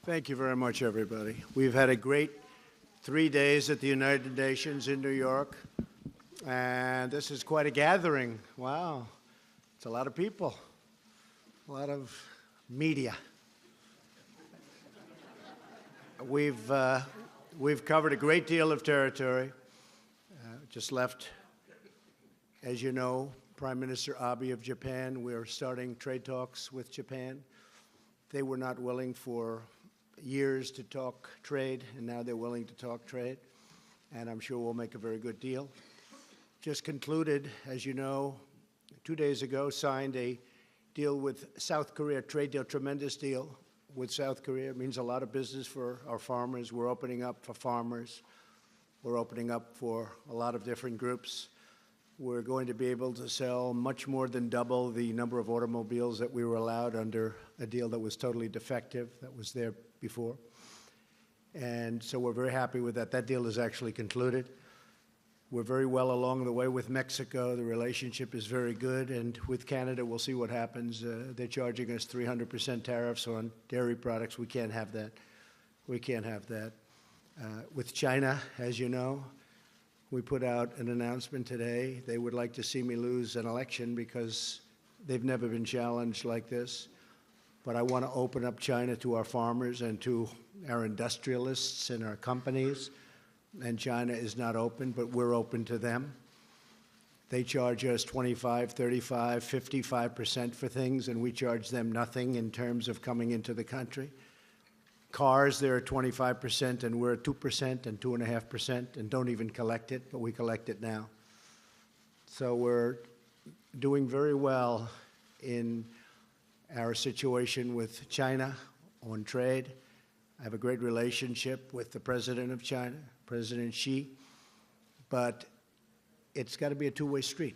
Thank you very much, everybody. We've had a great 3 days at the United Nations in New York, and this is quite a gathering. Wow, it's a lot of people, a lot of media. We've covered a great deal of territory. Just left, as you know, Prime Minister Abe of Japan. We're starting trade talks with Japan. They were not willing for years to talk trade, and now they're willing to talk trade, and I'm sure we'll make a very good deal. Just concluded, as you know, 2 days ago, signed a deal with South Korea, trade deal, tremendous deal with South Korea. It means a lot of business for our farmers. We're opening up for farmers. We're opening up for a lot of different groups. We're going to be able to sell much more than double the number of automobiles that we were allowed under a deal that was totally defective, that was there before. And so we're very happy with that. That deal is actually concluded. We're very well along the way with Mexico. The relationship is very good. And with Canada, we'll see what happens. They're charging us 300% tariffs on dairy products. We can't have that. We can't have that. With China, as you know, we put out an announcement today. They would like to see me lose an election because they've never been challenged like this. But I want to open up China to our farmers and to our industrialists and our companies. And China is not open, but we're open to them. They charge us 25, 35, 55% for things, and we charge them nothing in terms of coming into the country. Cars, they're at 25%, and we're at 2% and 2.5%, and don't even collect it, but we collect it now. So we're doing very well in our situation with China on trade. I have a great relationship with the president of China, President Xi, but it's got to be a two-way street.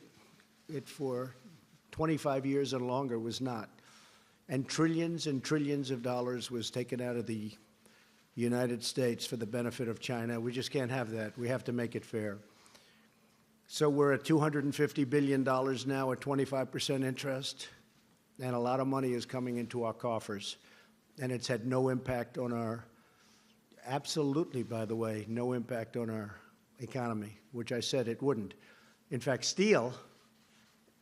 It, for 25 years and longer, was not. And trillions of dollars was taken out of the United States for the benefit of China. We just can't have that. We have to make it fair. So we're at $250 billion now at 25% interest, and a lot of money is coming into our coffers. And it's had no impact on our, absolutely, by the way, no impact on our economy, which I said it wouldn't. In fact, steel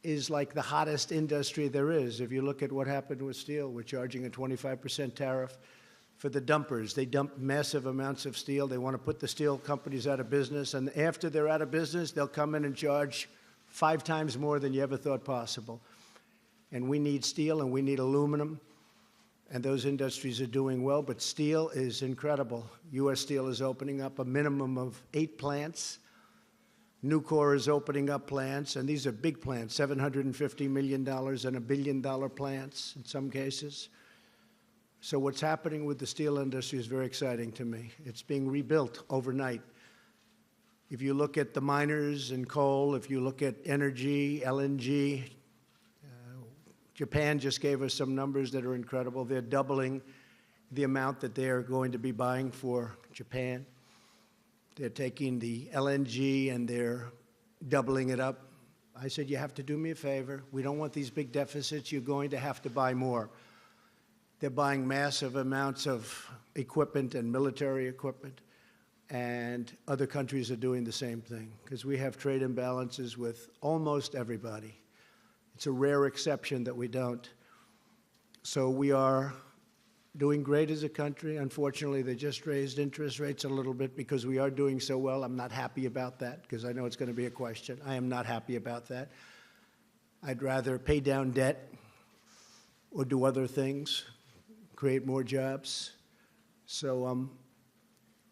is like the hottest industry there is. If you look at what happened with steel, we're charging a 25% tariff for the dumpers. They dump massive amounts of steel. They want to put the steel companies out of business, and after they're out of business, they'll come in and charge 5 times more than you ever thought possible. And we need steel, and we need aluminum, and those industries are doing well, but steel is incredible. U.S. Steel is opening up a minimum of 8 plants. Nucor is opening up plants, and these are big plants, $750 million and $1 billion plants in some cases. So what's happening with the steel industry is very exciting to me. It's being rebuilt overnight. If you look at the miners and coal, if you look at energy, LNG, Japan just gave us some numbers that are incredible. They're doubling the amount that they're going to be buying for Japan. They're taking the LNG and they're doubling it up. I said, you have to do me a favor. We don't want these big deficits. You're going to have to buy more. They're buying massive amounts of equipment and military equipment, and other countries are doing the same thing because we have trade imbalances with almost everybody. It's a rare exception that we don't. So we are doing great as a country. Unfortunately, they just raised interest rates a little bit because we are doing so well. I'm not happy about that because I know it's going to be a question. I am not happy about that. I'd rather pay down debt or do other things, create more jobs. So I'm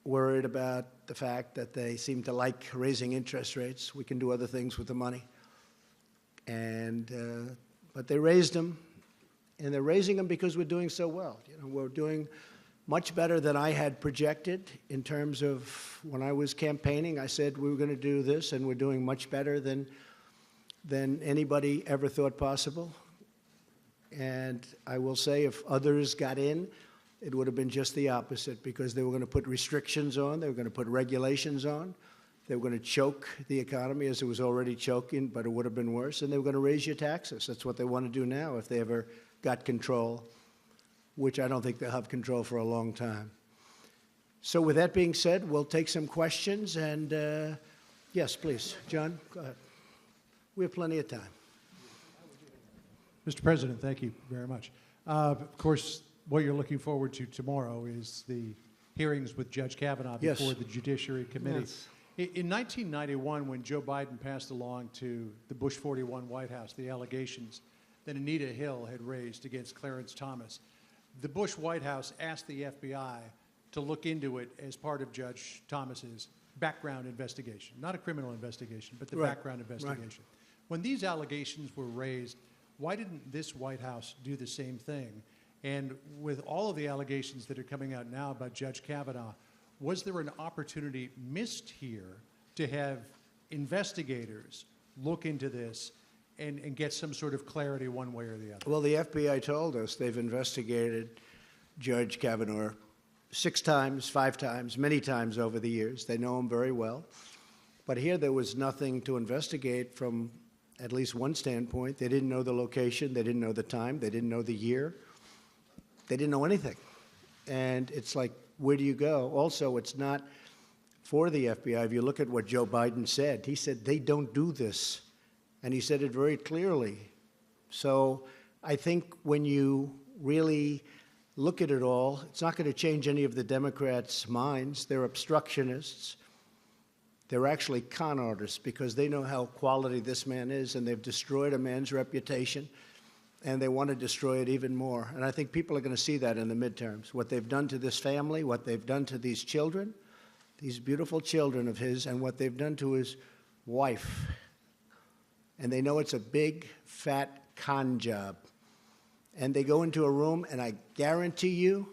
worried about the fact that they seem to like raising interest rates. We can do other things with the money. But they raised them. And they're raising them because we're doing so well. You know, we're doing much better than I had projected in terms of when I was campaigning. I said we were going to do this, and we're doing much better than anybody ever thought possible. And I will say if others got in, it would have been just the opposite because they were going to put restrictions on, they were going to put regulations on, they were going to choke the economy as it was already choking, but it would have been worse, and they were going to raise your taxes. That's what they want to do now if they ever got control which I don't think they'll have control for a long time. So with that being said, we'll take some questions, and yes, please. John, go ahead. We have plenty of time. Mr. President, thank you very much. Of course, what you're looking forward to tomorrow is the hearings with Judge Kavanaugh before the Judiciary Committee. Yes. In 1991, when Joe Biden passed along to the Bush 41 White House the allegations that Anita Hill had raised against Clarence Thomas, the Bush White House asked the FBI to look into it as part of Judge Thomas's background investigation. Not a criminal investigation, but the background investigation. When these allegations were raised, why didn't this White House do the same thing? And with all of the allegations that are coming out now about Judge Kavanaugh, was there an opportunity missed here to have investigators look into this and get some sort of clarity one way or the other? Well, the FBI told us they've investigated Judge Kavanaugh 6 times, 5 times, many times over the years. They know him very well. But here there was nothing to investigate from at least one standpoint. They didn't know the location. They didn't know the time. They didn't know the year. They didn't know anything. And it's like, where do you go? Also, it's not for the FBI. If you look at what Joe Biden said, he said they don't do this. And he said it very clearly. So I think when you really look at it all, it's not going to change any of the Democrats' minds. They're obstructionists. They're actually con artists because they know how quality this man is, and they've destroyed a man's reputation, and they want to destroy it even more. And I think people are going to see that in the midterms, what they've done to this family, what they've done to these children, these beautiful children of his, and what they've done to his wife. And they know it's a big, fat con job. And they go into a room, and I guarantee you,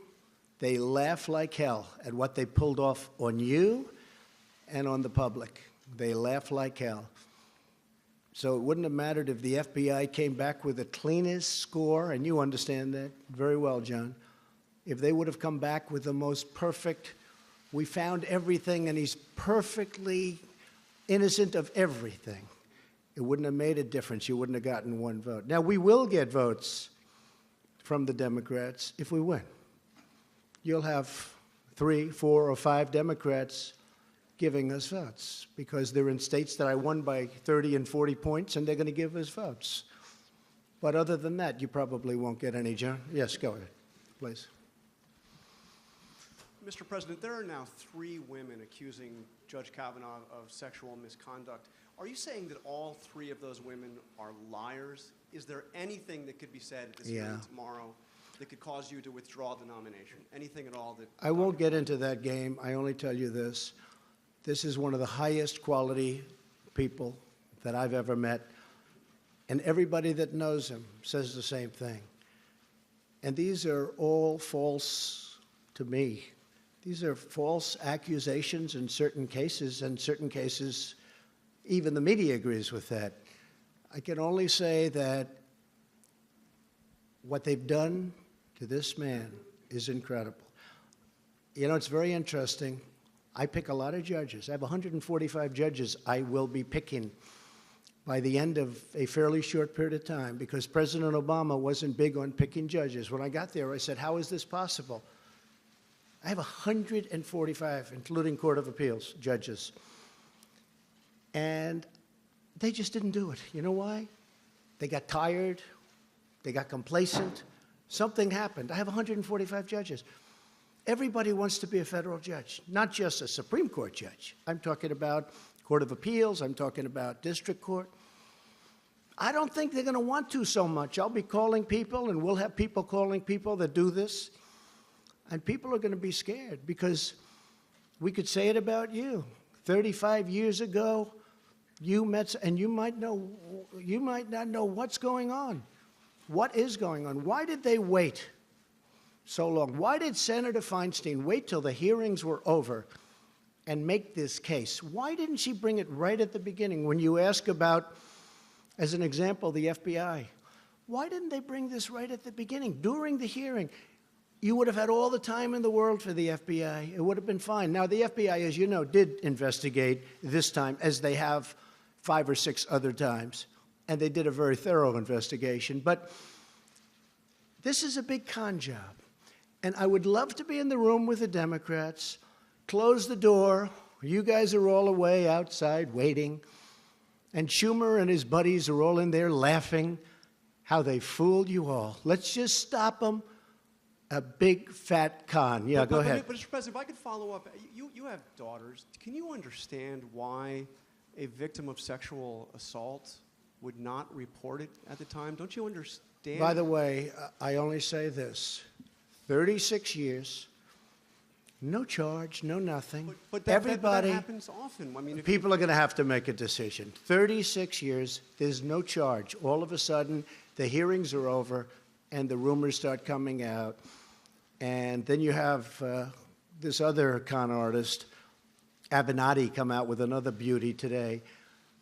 they laugh like hell at what they pulled off on you and on the public. They laugh like hell. So it wouldn't have mattered if the FBI came back with the cleanest score, and you understand that very well, John. If they would have come back with the most perfect, we found everything, and he's perfectly innocent of everything, it wouldn't have made a difference. You wouldn't have gotten one vote. Now, we will get votes from the Democrats if we win. You'll have 3, 4, or 5 Democrats giving us votes because they're in states that I won by 30 and 40 points, and they're going to give us votes. But other than that, you probably won't get any, John. Yes, go ahead, please. Mr. President, there are now 3 women accusing Judge Kavanaugh of sexual misconduct. Are you saying that all 3 of those women are liars? Is there anything that could be said at this hearing tomorrow that could cause you to withdraw the nomination? Anything at all that... I won't get into that game. I only tell you this. This is one of the highest quality people that I've ever met. And everybody that knows him says the same thing. And these are all false to me. These are false accusations in certain cases, and certain cases, even the media agrees with that. I can only say that what they've done to this man is incredible. You know, it's very interesting. I pick a lot of judges. I have 145 judges I will be picking by the end of a fairly short period of time because President Obama wasn't big on picking judges. When I got there, I said, how is this possible? I have 145, including Court of Appeals judges. And they just didn't do it. You know why? They got tired. They got complacent. Something happened. I have 145 judges. Everybody wants to be a federal judge, not just a Supreme Court judge. I'm talking about Court of Appeals. I'm talking about district court. I don't think they're going to want to so much. I'll be calling people, and we'll have people calling people that do this. And people are going to be scared because we could say it about you. 35 years ago, you met, and you might not know what's going on. What is going on? Why did they wait so long? Why did Senator Feinstein wait till the hearings were over and make this case? Why didn't she bring it right at the beginning? When you ask about, as an example, the FBI, why didn't they bring this right at the beginning, during the hearing? You would have had all the time in the world for the FBI. It would have been fine. Now, the FBI, as you know, did investigate this time, as they have 5 or 6 other times, and they did a very thorough investigation. But this is a big con job. And I would love to be in the room with the Democrats, close the door. You guys are all away outside waiting. And Schumer and his buddies are all in there laughing how they fooled you all. Let's just stop them. A big fat con. Yeah, go ahead. But Mr. President, if I could follow up, you have daughters. Can you understand why a victim of sexual assault would not report it at the time? Don't you understand? By the way, I only say this. 36 years, no charge, no nothing. But Everybody, that happens often. I mean, if people are going to have to make a decision. 36 years, there's no charge. All of a sudden, the hearings are over, and the rumors start coming out. And then you have this other con artist, Avenatti, come out with another beauty today.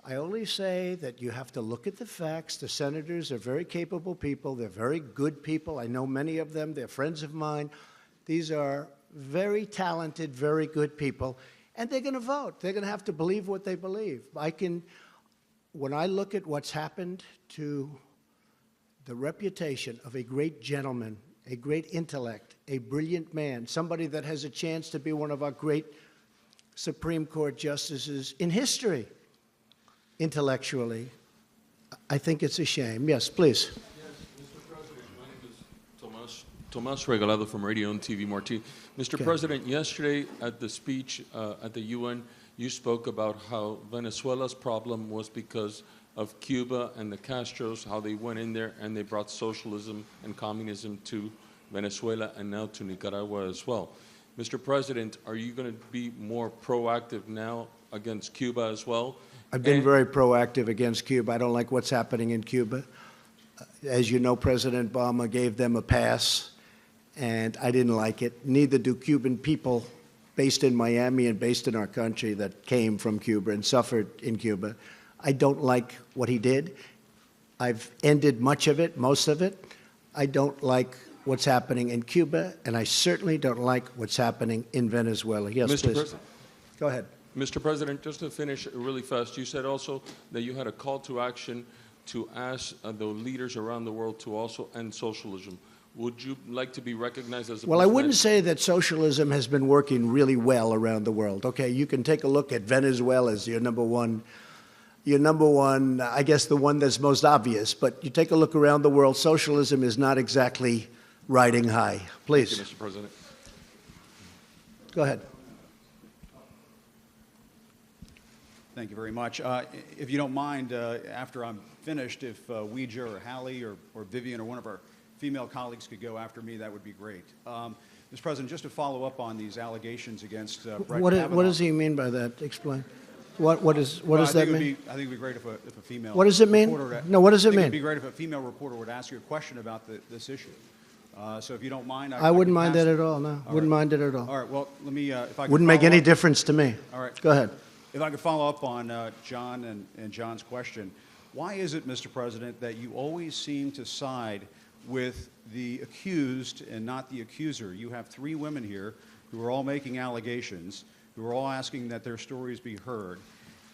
I only say that you have to look at the facts. The senators are very capable people. They're very good people. I know many of them. They're friends of mine. These are very talented, very good people. And they're going to vote. They're going to have to believe what they believe. When I look at what's happened to the reputation of a great gentleman, a great intellect, a brilliant man, somebody that has a chance to be one of our great Supreme Court justices in history, intellectually, I think it's a shame. Yes, please. Yes, Mr. President, my name is Tomas Regalado from Radio and TV Marti. Mr. Okay. President, yesterday at the speech at the UN, you spoke about how Venezuela's problem was because of Cuba and the Castros, how they went in there and they brought socialism and communism to Venezuela and now to Nicaragua as well. Mr. President, are you going to be more proactive now against Cuba as well? I've been very proactive against Cuba. I don't like what's happening in Cuba. As you know, President Obama gave them a pass, and I didn't like it. Neither do Cuban people based in Miami and based in our country that came from Cuba and suffered in Cuba. I don't like what he did. I've ended much of it, most of it. I don't like what's happening in Cuba, and I certainly don't like what's happening in Venezuela. Yes, Mr. please. President. Go ahead. Mr. President, just to finish really fast, you said also that you had a call to action to ask the leaders around the world to also end socialism. Would you like to be recognized as a Well, I person wouldn't that- say that socialism has been working really well around the world. Okay, you can take a look at Venezuela as your number one, I guess the one that's most obvious. But you take a look around the world, socialism is not exactly riding high. Please, Thank you, Mr. President. go ahead. Thank you very much. If you don't mind, after I'm finished, if Ouija or Hallie or Vivian or one of our female colleagues could go after me, that would be great. Mr. President, just to follow up on these allegations against Brett Kavanaugh. What does he mean by that? Explain. What Well, does I that think mean? I think it would be great if a female What does it mean? reporter- No, what does it I think mean? It would be great if a female reporter would ask you a question about this issue. So if you don't mind, I wouldn't could mind pass- that at all, no. All Wouldn't right. mind it at all. All right, well, let me, if I could Wouldn't make follow any up- difference to me. All right. Go ahead. If I could follow up on John and John's question, why is it, Mr. President, that you always seem to side with the accused and not the accuser? You have three women here who are all making allegations, who are all asking that their stories be heard.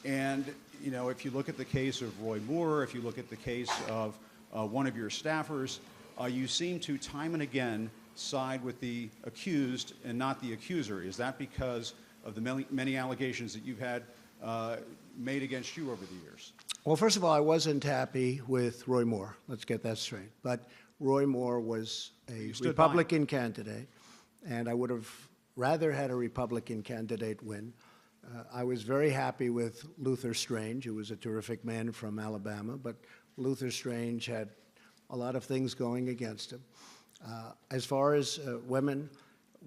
And, you know, if you look at the case of Roy Moore, if you look at the case of one of your staffers, you seem to time and again side with the accused and not the accuser. Is that because of the many allegations that you've had made against you over the years? Well, first of all, I wasn't happy with Roy Moore. Let's get that straight. But Roy Moore was a stood by him. Republican candidate, and I would have rather had a Republican candidate win. I was very happy with Luther Strange, who was a terrific man from Alabama, but Luther Strange had a lot of things going against him. As far as women,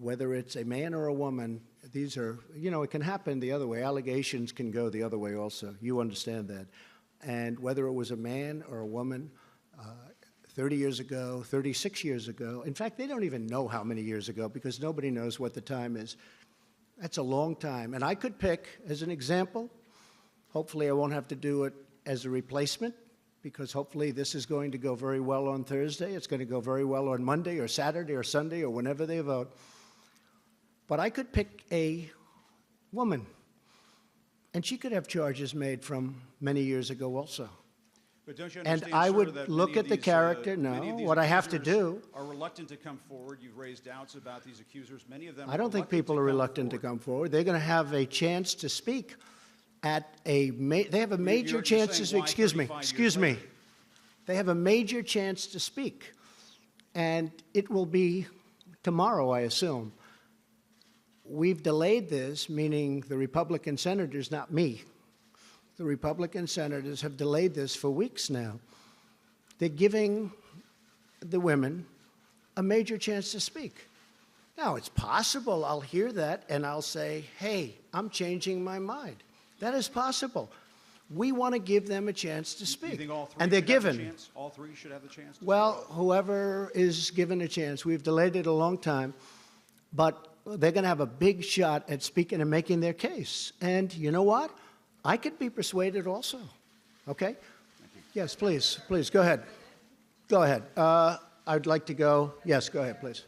whether it's a man or a woman, these are, you know, it can happen the other way. Allegations can go the other way also. You understand that. And whether it was a man or a woman, 30 years ago, 36 years ago, in fact, they don't even know how many years ago because nobody knows what the time is. That's a long time. And I could pick, as an example, hopefully I won't have to do it as a replacement, because hopefully this is going to go very well on Thursday. It's going to go very well on Monday or Saturday or Sunday or whenever they vote. But I could pick a woman, and she could have charges made from many years ago also. But don't you And understand, I sir, would that look many at of the these, character. many of No, these what I have to accusers do. are reluctant to come forward. You've raised doubts about these accusers. Many of them. I don't think people are reluctant to come forward. They're going to have a chance to speak at a. They have a major you're chance to saying speak. why Excuse 35 years me. later? They have a major chance to speak, and it will be tomorrow, I assume. We've delayed this, meaning the Republican senators, not me. The Republican senators have delayed this for weeks now. They're giving the women a major chance to speak. Now, it's possible I'll hear that and I'll say, hey, I'm changing my mind. That is possible. We want to give them a chance to speak. You think all three and they're should have the given. chance? All three should have the chance? Well, whoever is given a chance, we've delayed it a long time, but they're going to have a big shot at speaking and making their case. And you know what? I could be persuaded also. Okay? Yes, please. Please, go ahead. Go ahead. I'd like to go. Yes, go ahead, please.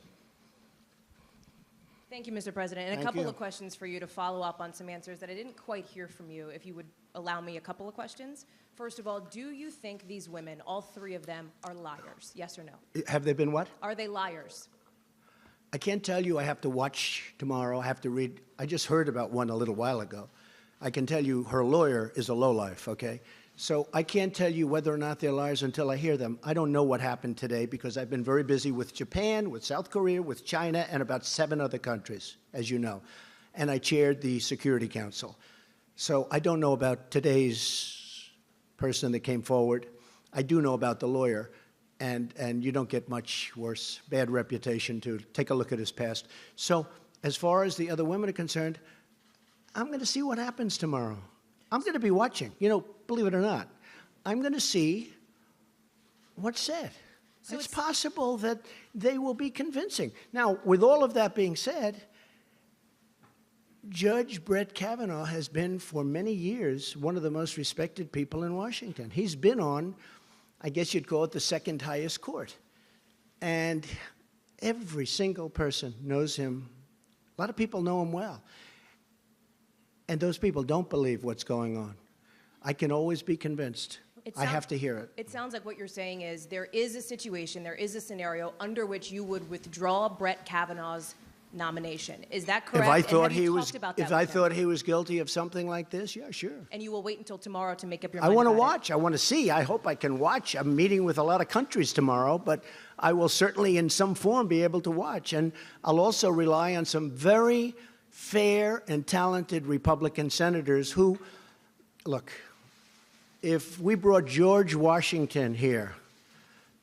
Thank you, Mr. President. And a Thank couple you. of questions for you to follow up on some answers that I didn't quite hear from you, if you would allow me a couple of questions. First of all, do you think these women, all three of them, are liars? Yes or no? Have they been what? Are they liars? I can't tell you. I have to watch tomorrow. I have to read. I just heard about one a little while ago. I can tell you her lawyer is a lowlife, okay? So I can't tell you whether or not they're liars until I hear them. I don't know what happened today because I've been very busy with Japan, with South Korea, with China, and about 7 other countries, as you know. And I chaired the Security Council. So I don't know about today's person that came forward. I do know about the lawyer. And you don't get much worse, bad reputation to take a look at his past. So as far as the other women are concerned, I'm going to see what happens tomorrow. I'm going to be watching. You know, believe it or not, I'm going to see what's said. So it's it's possible that they will be convincing. Now, with all of that being said, Judge Brett Kavanaugh has been for many years one of the most respected people in Washington. He's been on, I guess you'd call it the second highest court. And every single person knows him. A lot of people know him well. And those people don't believe what's going on. I can always be convinced. I have to hear it. It sounds like what you're saying is there is a situation, there is a scenario under which you would withdraw Brett Kavanaugh's nomination. Is that correct? If I And thought have you he talked was, about that if I with him? thought he was guilty of something like this, yeah, sure. And you will wait until tomorrow to make up your I mind want to about it? watch. I want to see. I hope I can watch. I'm meeting with a lot of countries tomorrow, but I will certainly in some form be able to watch. And I'll also rely on some very fair and talented Republican senators who, look, if we brought George Washington here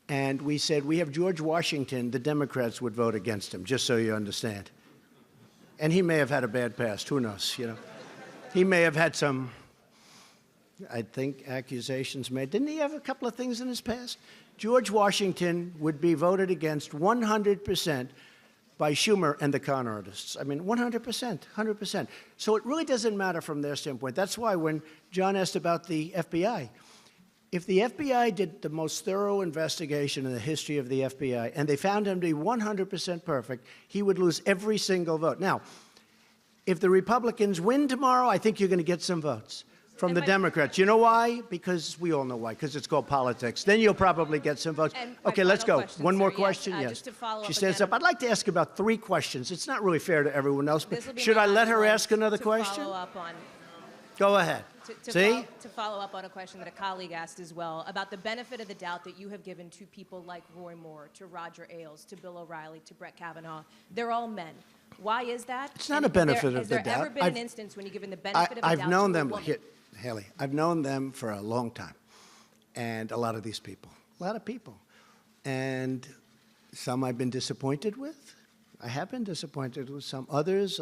and we said, we have George Washington, the Democrats would vote against him, just so you understand. And he may have had a bad past. Who knows, you know? He may have had some, I think, accusations made. Didn't he have a couple of things in his past? George Washington would be voted against 100% by Schumer and the con artists. I mean, 100%, 100%. So it really doesn't matter from their standpoint. That's why when John asked about the FBI, if the FBI did the most thorough investigation in the history of the FBI and they found him to be 100% perfect, he would lose every single vote. Now, if the Republicans win tomorrow, I think you're going to get some votes from the Democrats. You know why? Because we all know why, because it's called politics. Then you'll probably get some votes. And my Okay, let's final go. question, One more sir. Yes, question? Yes. just to follow She up stands again. up. I'd like to ask about 3 questions. It's not really fair to everyone else, but This will be should my I let last her one ask another to question? Follow up on. Go ahead. See? To follow up on a question that a colleague asked as well about the benefit of the doubt that you have given to people like Roy Moore, to Roger Ailes, to Bill O'Reilly, to Brett Kavanaugh. They're all men. Why is that? It's not And a benefit of has the there doubt. ever been an instance when you've given the benefit of the I've doubt known to a them, woman? Haley, I've known them for a long time. And a lot of these people, a lot of people. And some I've been disappointed with. I have been disappointed with some. Others,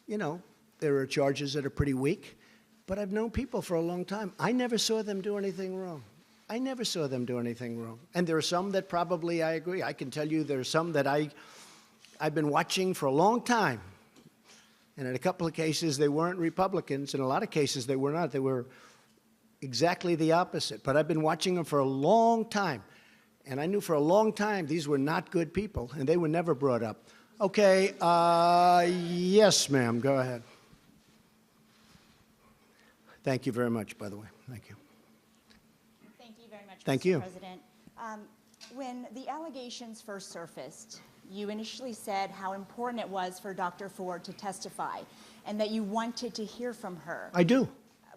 you know, there are charges that are pretty weak. But I've known people for a long time. I never saw them do anything wrong. I never saw them do anything wrong. And there are some that probably I agree. I can tell you there are some that I've been watching for a long time. And in a couple of cases, they weren't Republicans. In a lot of cases, they were not. They were exactly the opposite. But I've been watching them for a long time. And I knew for a long time these were not good people, and they were never brought up. Okay, yes, ma'am, go ahead. Thank you very much, by the way. Thank you. Thank you very Thank Mr. you. President. When the allegations first surfaced, you initially said how important it was for Dr. Ford to testify and that you wanted to hear from her. I do.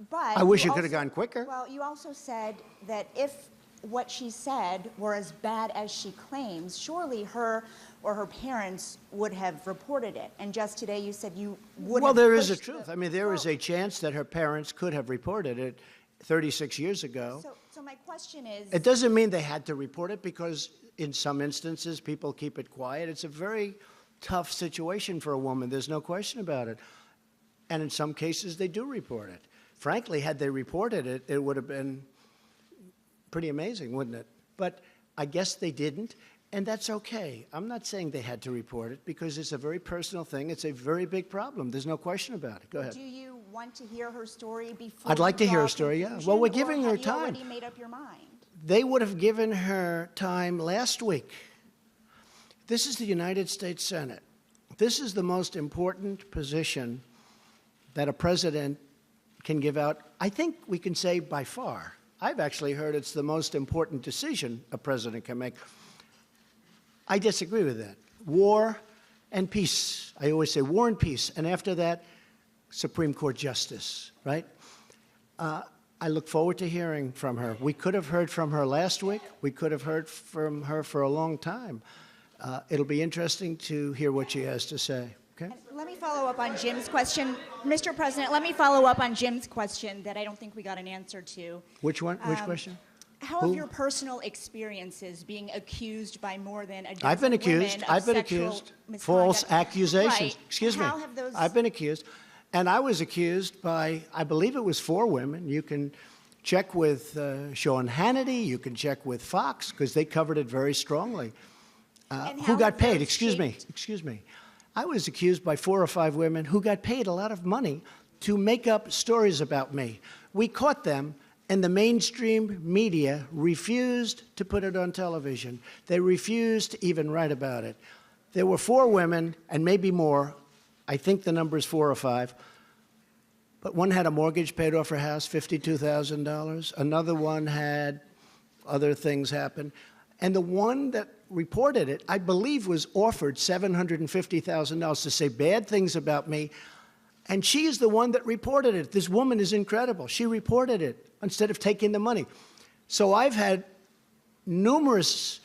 But I wish you it could have also- gone quicker. Well, you also said that if what she said were as bad as she claims, surely her or her parents would have reported it. And just today you said you would Well, have there is a pushed truth. the- I mean, there is Well, a chance that her parents could have reported it 36 years ago. So my question is... It doesn't mean they had to report it because in some instances people keep it quiet. It's a very tough situation for a woman. There's no question about it. And in some cases they do report it. Frankly, had they reported it, it would have been pretty amazing, wouldn't it? But I guess they didn't, and that's okay. I'm not saying they had to report it because it's a very personal thing. It's a very big problem. There's no question about it. Go ahead. Do you want to hear her story before I'd like you to hear draw her story, yeah. conclusion, Well, we're or giving her have you time. already made up your mind? They would have given her time last week. This is the United States Senate. This is the most important position that a president can give out. I think we can say by far. I've actually heard it's the most important decision a president can make. I disagree with that. War and peace. I always say war and peace. And after that, Supreme Court justice, right? I look forward to hearing from her. We could have heard from her last week. We could have heard from her for a long time. It'll be interesting to hear what she has to say. Okay? And let me follow up on Jim's question. Mr. President, let me follow up on Jim's question that I don't think we got an answer to. Which one? Which question? How Who? have your personal experiences being accused by more than a dozen I've been accused. women of I've been sexual accused. misconduct? False accusations. Right. Excuse me. How have those... I've been accused. And I was accused by, I believe it was 4 women. You can check with Sean Hannity. You can check with Fox because they covered it very strongly. And Who how got have paid? those Excuse me. shaped- Excuse me. I was accused by 4 or 5 women who got paid a lot of money to make up stories about me. We caught them, and the mainstream media refused to put it on television. They refused to even write about it. There were 4 women, and maybe more. I think the number is 4 or 5. But one had a mortgage paid off her house, $52,000. Another one had other things happen. And the one that reported it, I believe, was offered $750,000 to say bad things about me. And she is the one that reported it. This woman is incredible. She reported it instead of taking the money. So I've had numerous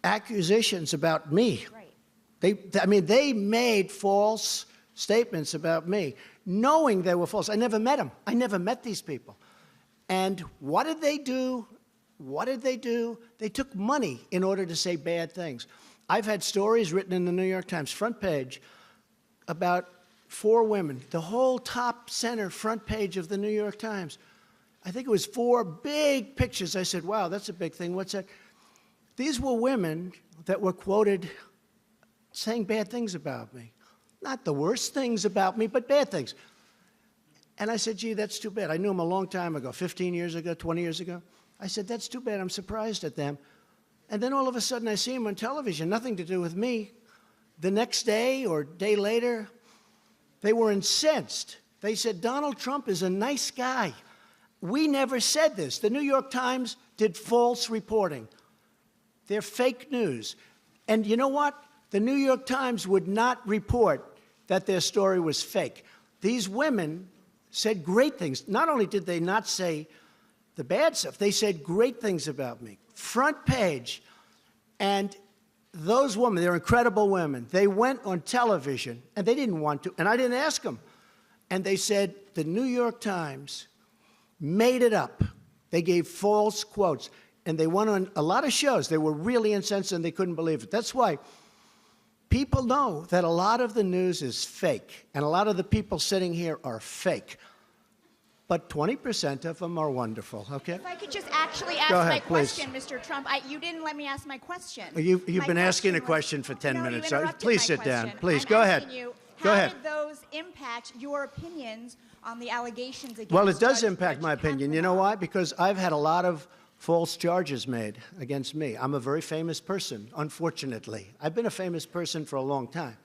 accusations about me. Right. They made false statements about me, knowing they were false. I never met them. I never met these people. And what did they do? What did they do? They took money in order to say bad things. I've had stories written in the New York Times front page about 4 women, the whole top center front page of the New York Times. I think it was 4 big pictures. I said, wow, that's a big thing. What's that? These were women that were quoted saying bad things about me. Not the worst things about me, but bad things. And I said, gee, that's too bad. I knew them a long time ago, 15 years ago, 20 years ago. I said, that's too bad. I'm surprised at them. And then all of a sudden I see them on television, nothing to do with me. The next day or day later, they were incensed. They said, Donald Trump is a nice guy. We never said this. The New York Times did false reporting. They're fake news. And you know what? The New York Times would not report that their story was fake. These women said great things. Not only did they not say the bad stuff, they said great things about me. Front page. And those women, they're incredible women. They went on television, and they didn't want to, and I didn't ask them. And they said the New York Times made it up. They gave false quotes, and they went on a lot of shows. They were really incensed, and they couldn't believe it. That's why people know that a lot of the news is fake, and a lot of the people sitting here are fake. But 20% of them are wonderful, okay? If I could just actually ask Go ahead, my please. question, Mr. Trump. You didn't let me ask my question. You've My been asking a was- question for 10 No, you minutes, so interrupted please my sit down. question. Please, I'm go ahead. asking you, Go how ahead. did those impact your opinions on the allegations against Well, it does Judge impact my opinion. You know why? Because I've had a lot of false charges made against me. I'm a very famous person, unfortunately. I've been a famous person for a long time.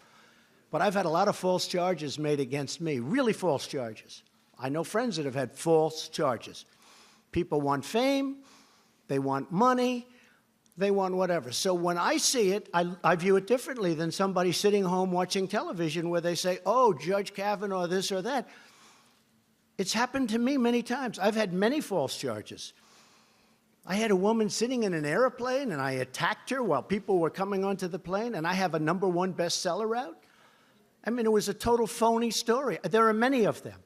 But I've had a lot of false charges made against me, really false charges. I know friends that have had false charges. People want fame. They want money. They want whatever. So when I see it, I view it differently than somebody sitting home watching television where they say, oh, Judge Kavanaugh, this or that. It's happened to me many times. I've had many false charges. I had a woman sitting in an airplane, and I attacked her while people were coming onto the plane, and I have a #1 bestseller out. I mean, it was a total phony story. There are many of them.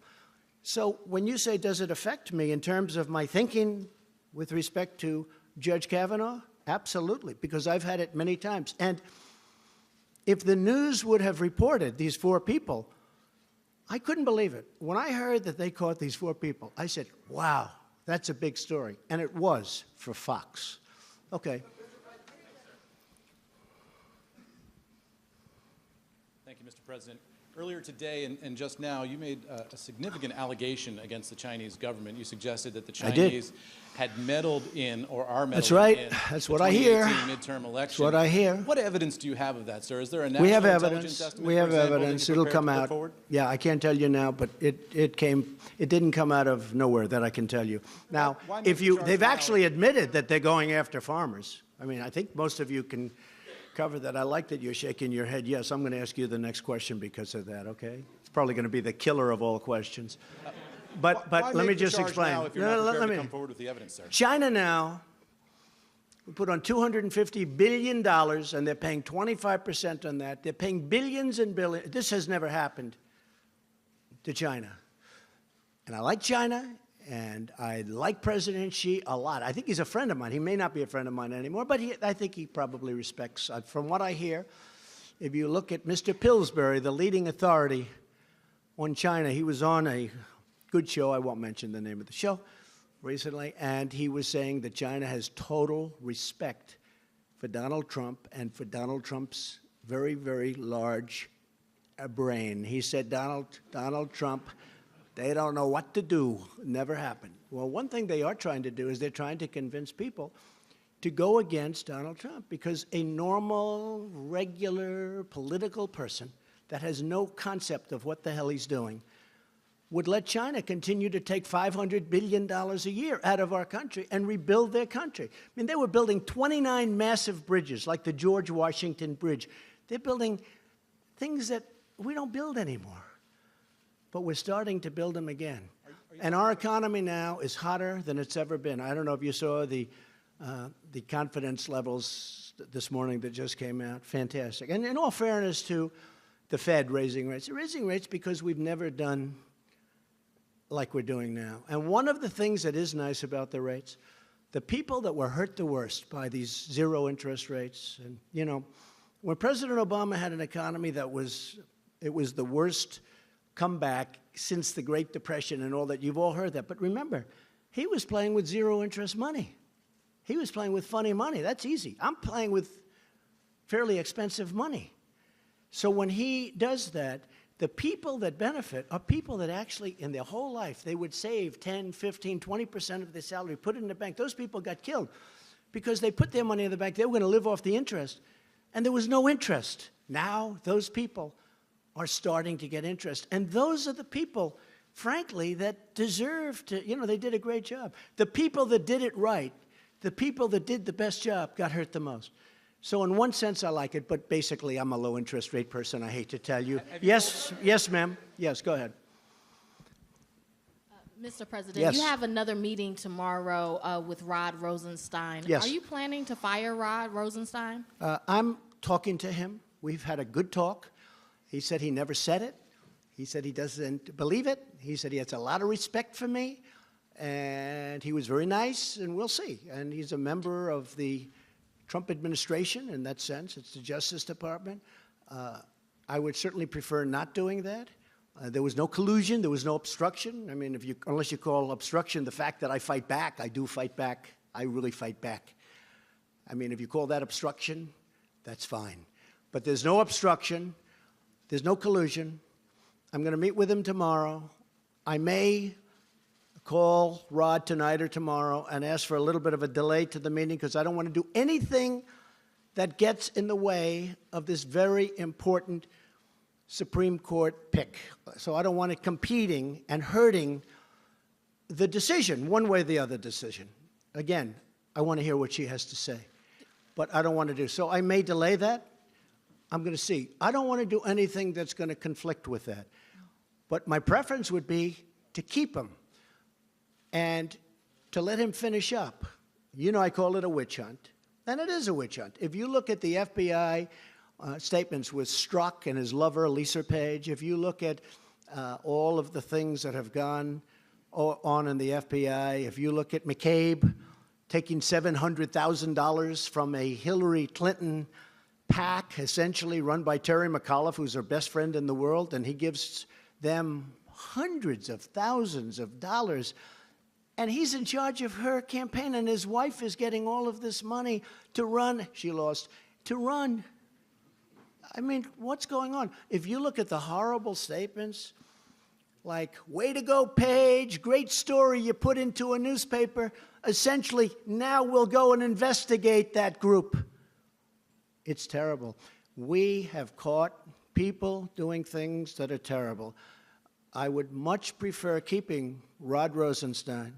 So when you say, does it affect me in terms of my thinking with respect to Judge Kavanaugh? Absolutely, because I've had it many times. And if the news would have reported these 4 people, I couldn't believe it. When I heard that they caught these 4 people, I said, wow, that's a big story. And it was for Fox. Okay. Thank you, Mr. President. Earlier today and just now, you made a significant allegation against the Chinese government. You suggested that the Chinese had meddled in or are meddling That's right. in That's the what I hear. 2018 midterm election. That's what I hear. What evidence do you have of that, sir? Is there a national We have intelligence evidence. estimate, We for have example, that evidence. you're It'll prepared come to put out. forward? Yeah, I can't tell you now, but it didn't come out of nowhere, that I can tell you. Now, Why make if the you, charge they've now? actually admitted that they're going after farmers. I mean, I think most of you can cover that. I like that you're shaking your head. Yes, I'm going to ask you the next question because of that, okay? It's probably going to be the killer of all questions. But Why let me make the just charge explain. now if you're No, not let Prepared me- to come forward with the evidence, sir. China now, we put on $250 billion, and they're paying 25% on that. They're paying billions and billions. This has never happened to China. And I like China, and I like President Xi a lot. I think he's a friend of mine. He may not be a friend of mine anymore, but I think he probably respects. From what I hear, if you look at Mr. Pillsbury, the leading authority on China, he was on a good show. I won't mention the name of the show recently, and he was saying that China has total respect for Donald Trump and for Donald Trump's very, very large brain. He said, Donald Trump, they don't know what to do. Never happened. Well, one thing they are trying to do is they're trying to convince people to go against Donald Trump, because a normal, regular political person that has no concept of what the hell he's doing would let China continue to take $500 billion a year out of our country and rebuild their country. I mean, they were building 29 massive bridges, like the George Washington Bridge. They're building things that we don't build anymore, but we're starting to build them again. And our economy now is hotter than it's ever been. I don't know if you saw the confidence levels this morning that just came out. Fantastic. And in all fairness to the Fed raising rates, they're raising rates because we've never done like we're doing now. And one of the things that is nice about the rates, the people that were hurt the worst by these zero interest rates, and you know, when President Obama had an economy that was the worst comeback since the Great Depression and all that, you've all heard that. But remember, he was playing with zero interest money. He was playing with funny money. That's easy. I'm playing with fairly expensive money. So when he does that, the people that benefit are people that actually, in their whole life, they would save 10, 15, 20% of their salary, put it in the bank. Those people got killed because they put their money in the bank. They were going to live off the interest, and there was no interest. Now those people are starting to get interest. And those are the people, frankly, that deserve to, you know, they did a great job. The people that did it right, the people that did the best job got hurt the most. So in one sense, I like it, but basically, I'm a low interest rate person, I hate to tell you. Yes, ma'am. Yes, go ahead. Mr. President, Yes. you have another meeting tomorrow with Rod Rosenstein. Yes. Are you planning to fire Rod Rosenstein? I'm talking to him. We've had a good talk. He said he never said it. He said he doesn't believe it. He said he has a lot of respect for me, and he was very nice, and we'll see. And he's a member of the Trump administration in that sense. It's the Justice Department. I would certainly prefer not doing that. There was no collusion. There was no obstruction. I mean, unless you call obstruction the fact that I fight back, I do fight back. I really fight back. I mean, if you call that obstruction, that's fine. But there's no obstruction. There's no collusion. I'm going to meet with him tomorrow. I may call Rod tonight or tomorrow and ask for a little bit of a delay to the meeting because I don't want to do anything that gets in the way of this very important Supreme Court pick. So I don't want it competing and hurting the decision, one way or the other decision. Again, I want to hear what she has to say. But I don't want to do. So I may delay that. I'm going to see. I don't want to do anything that's going to conflict with that. But my preference would be to keep him and to let him finish up. You know, I call it a witch hunt, and it is a witch hunt. If you look at the FBI statements with Strzok and his lover, Lisa Page, if you look at all of the things that have gone on in the FBI, if you look at McCabe taking $700,000 from a Hillary Clinton PAC, essentially run by Terry McAuliffe, who's her best friend in the world, and he gives them hundreds of thousands of dollars. And he's in charge of her campaign, and his wife is getting all of this money to run. She lost. To run. I mean, what's going on? If you look at the horrible statements, like, way to go, Page, great story you put into a newspaper, essentially, now we'll go and investigate that group. It's terrible. We have caught people doing things that are terrible. I would much prefer keeping Rod Rosenstein.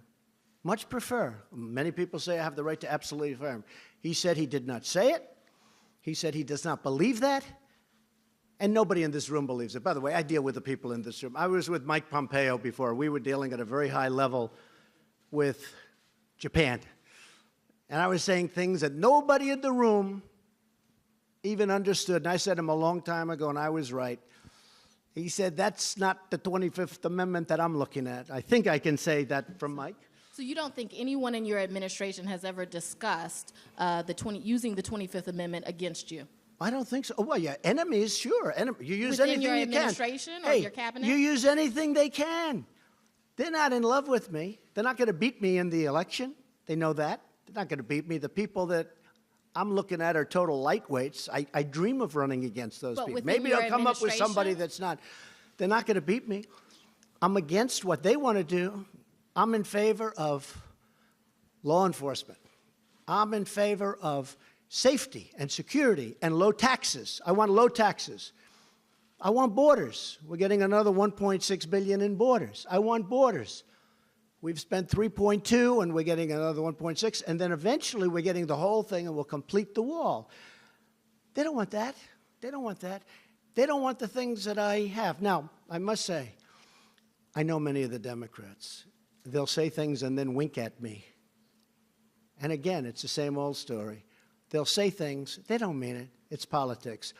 Much prefer. Many people say I have the right to absolutely fire him. He said he did not say it. He said he does not believe that. And nobody in this room believes it. By the way, I deal with the people in this room. I was with Mike Pompeo before. We were dealing at a very high level with Japan. And I was saying things that nobody in the room even understood. And I said to him a long time ago, and I was right. He said, that's not the 25th Amendment that I'm looking at. I think I can say that from Mike. So you don't think anyone in your administration has ever discussed using the 25th Amendment against you? I don't think so. Oh, well, yeah, enemies, sure. You use Within anything your you can. administration or hey, your cabinet? You use anything they can. They're not in love with me. They're not going to beat me in the election. They know that. They're not going to beat me. The people that I'm looking at are total lightweights. I dream of running against those people. Maybe they'll come up with somebody that's not. They're not going to beat me. I'm against what they want to do. I'm in favor of law enforcement. I'm in favor of safety and security and low taxes. I want low taxes. I want borders. We're getting another $1.6 billion in borders. I want borders. We've spent 3.2, and we're getting another 1.6, and then eventually we're getting the whole thing, and we'll complete the wall. They don't want that. They don't want that. They don't want the things that I have. Now, I must say, I know many of the Democrats. They'll say things and then wink at me. And again, it's the same old story. They'll say things, they don't mean it. It's politics.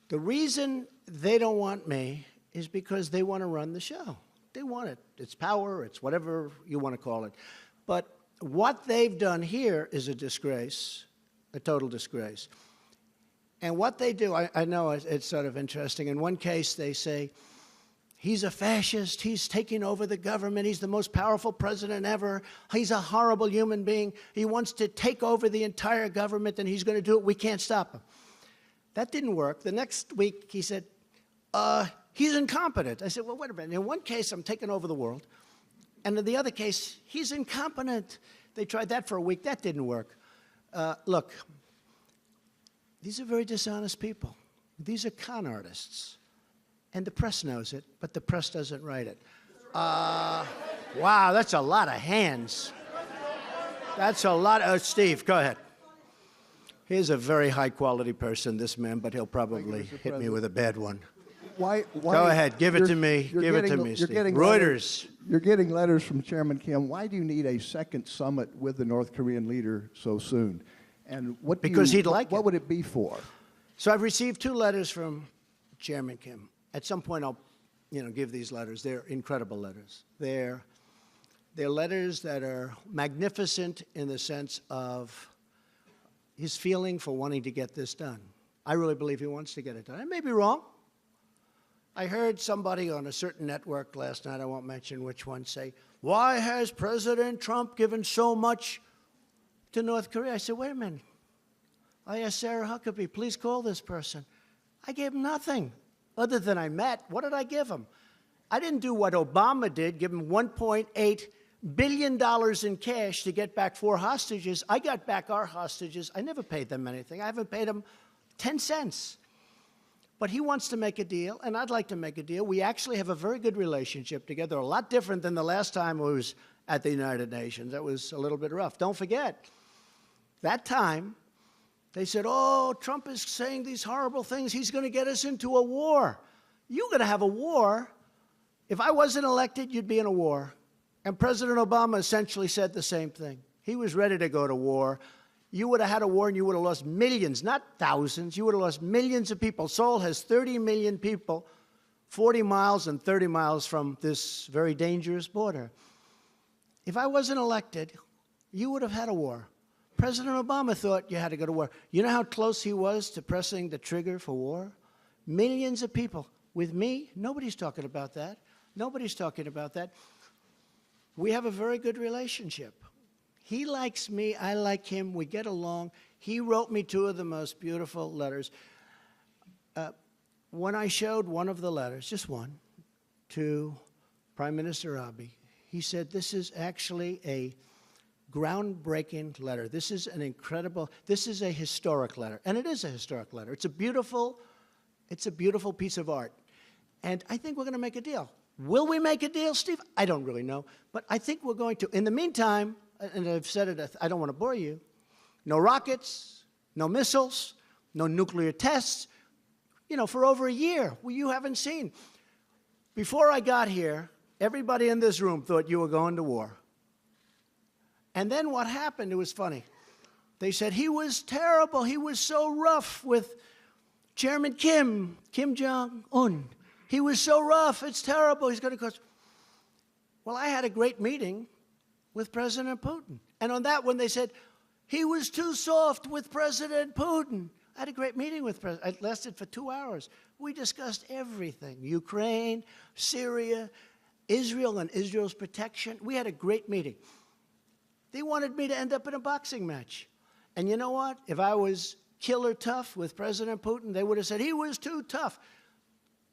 The reason they don't want me is because they want to run the show. They want it. It's power. It's whatever you want to call it. But what they've done here is a disgrace, a total disgrace. And what they do, I know it's sort of interesting. In one case, they say, he's a fascist. He's taking over the government. He's the most powerful president ever. He's a horrible human being. He wants to take over the entire government, and he's going to do it. We can't stop him. That didn't work. The next week, he said, he's incompetent. I said, well, wait a minute. In one case, I'm taking over the world. And in the other case, he's incompetent. They tried that for a week. That didn't work. Look, these are very dishonest people. These are con artists. And the press knows it, but the press doesn't write it. Wow, that's a lot of hands. That's a lot of... Steve, go ahead. He's a very high-quality person, this man, but he'll probably hit me with a bad one. Why go ahead, give it to me. Give it to me, Steve. Reuters. You're getting letters from Chairman Kim. Why do you need a second summit with the North Korean leader so soon? And what because he'd like what it. would it be for? So I've received 2 letters from Chairman Kim. At some point, I'll, give these letters. They're incredible letters. They're letters that are magnificent in the sense of his feeling for wanting to get this done. I really believe he wants to get it done. I may be wrong. I heard somebody on a certain network last night, I won't mention which one, say, why has President Trump given so much to North Korea? I said, wait a minute. I asked Sarah Huckabee, please call this person. I gave him nothing other than I met. What did I give him? I didn't do what Obama did, give him $1.8 billion in cash to get back 4 hostages. I got back our hostages. I never paid them anything. I haven't paid them 10 cents. But he wants to make a deal, and I'd like to make a deal. We actually have a very good relationship together, a lot different than the last time I was at the United Nations. That was a little bit rough. Don't forget, that time, they said, oh, Trump is saying these horrible things. He's going to get us into a war. You're going to have a war. If I wasn't elected, you'd be in a war. And President Obama essentially said the same thing. He was ready to go to war. You would have had a war and you would have lost millions, not thousands. You would have lost millions of people. Seoul has 30 million people, 40 miles and 30 miles from this very dangerous border. If I wasn't elected, you would have had a war. President Obama thought you had to go to war. You know how close he was to pressing the trigger for war? Millions of people. With me, nobody's talking about that. Nobody's talking about that. We have a very good relationship. He likes me, I like him, we get along. He wrote me two of the most beautiful letters. When I showed one of the letters, just one, to Prime Minister Abiy, he said, this is actually a groundbreaking letter. This is an incredible, this is a historic letter. And it is a historic letter. It's a beautiful piece of art. And I think we're going to make a deal. Will we make a deal, Steve? I don't really know. But I think we're going to. In the meantime, and I've said it, I don't want to bore you, no rockets, no missiles, no nuclear tests, for over a year. Well, you haven't seen. Before I got here, everybody in this room thought you were going to war. And then what happened, it was funny. They said he was terrible. He was so rough with Chairman Kim Jong-un. He was so rough. It's terrible. He's going to cause. Well, I had a great meeting with President Putin. And on that one, they said, he was too soft with President Putin. I had a great meeting with President. It lasted for 2 hours. We discussed everything. Ukraine, Syria, Israel and Israel's protection. We had a great meeting. They wanted me to end up in a boxing match. And you know what? If I was killer tough with President Putin, they would have said, he was too tough.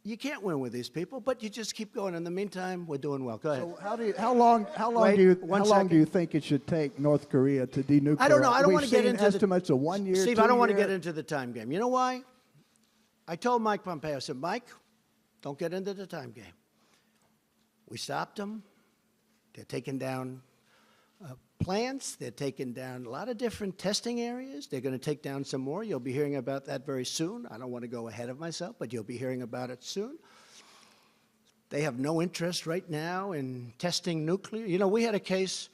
You can't win with these people, but you just keep going. In the meantime, we're doing well. Go ahead. So how long do you think it should take North Korea to denuclearize? I don't know. I don't want to get into estimates of 1 year. Steve, I don't want to get into the time game. You know why? I told Mike Pompeo, I said, Mike, don't get into the time game. We stopped them. They're taking down plants. They're taking down a lot of different testing areas. They're going to take down some more. You'll be hearing about that very soon. I don't want to go ahead of myself, but you'll be hearing about it soon. They have no interest right now in testing nuclear. We had a case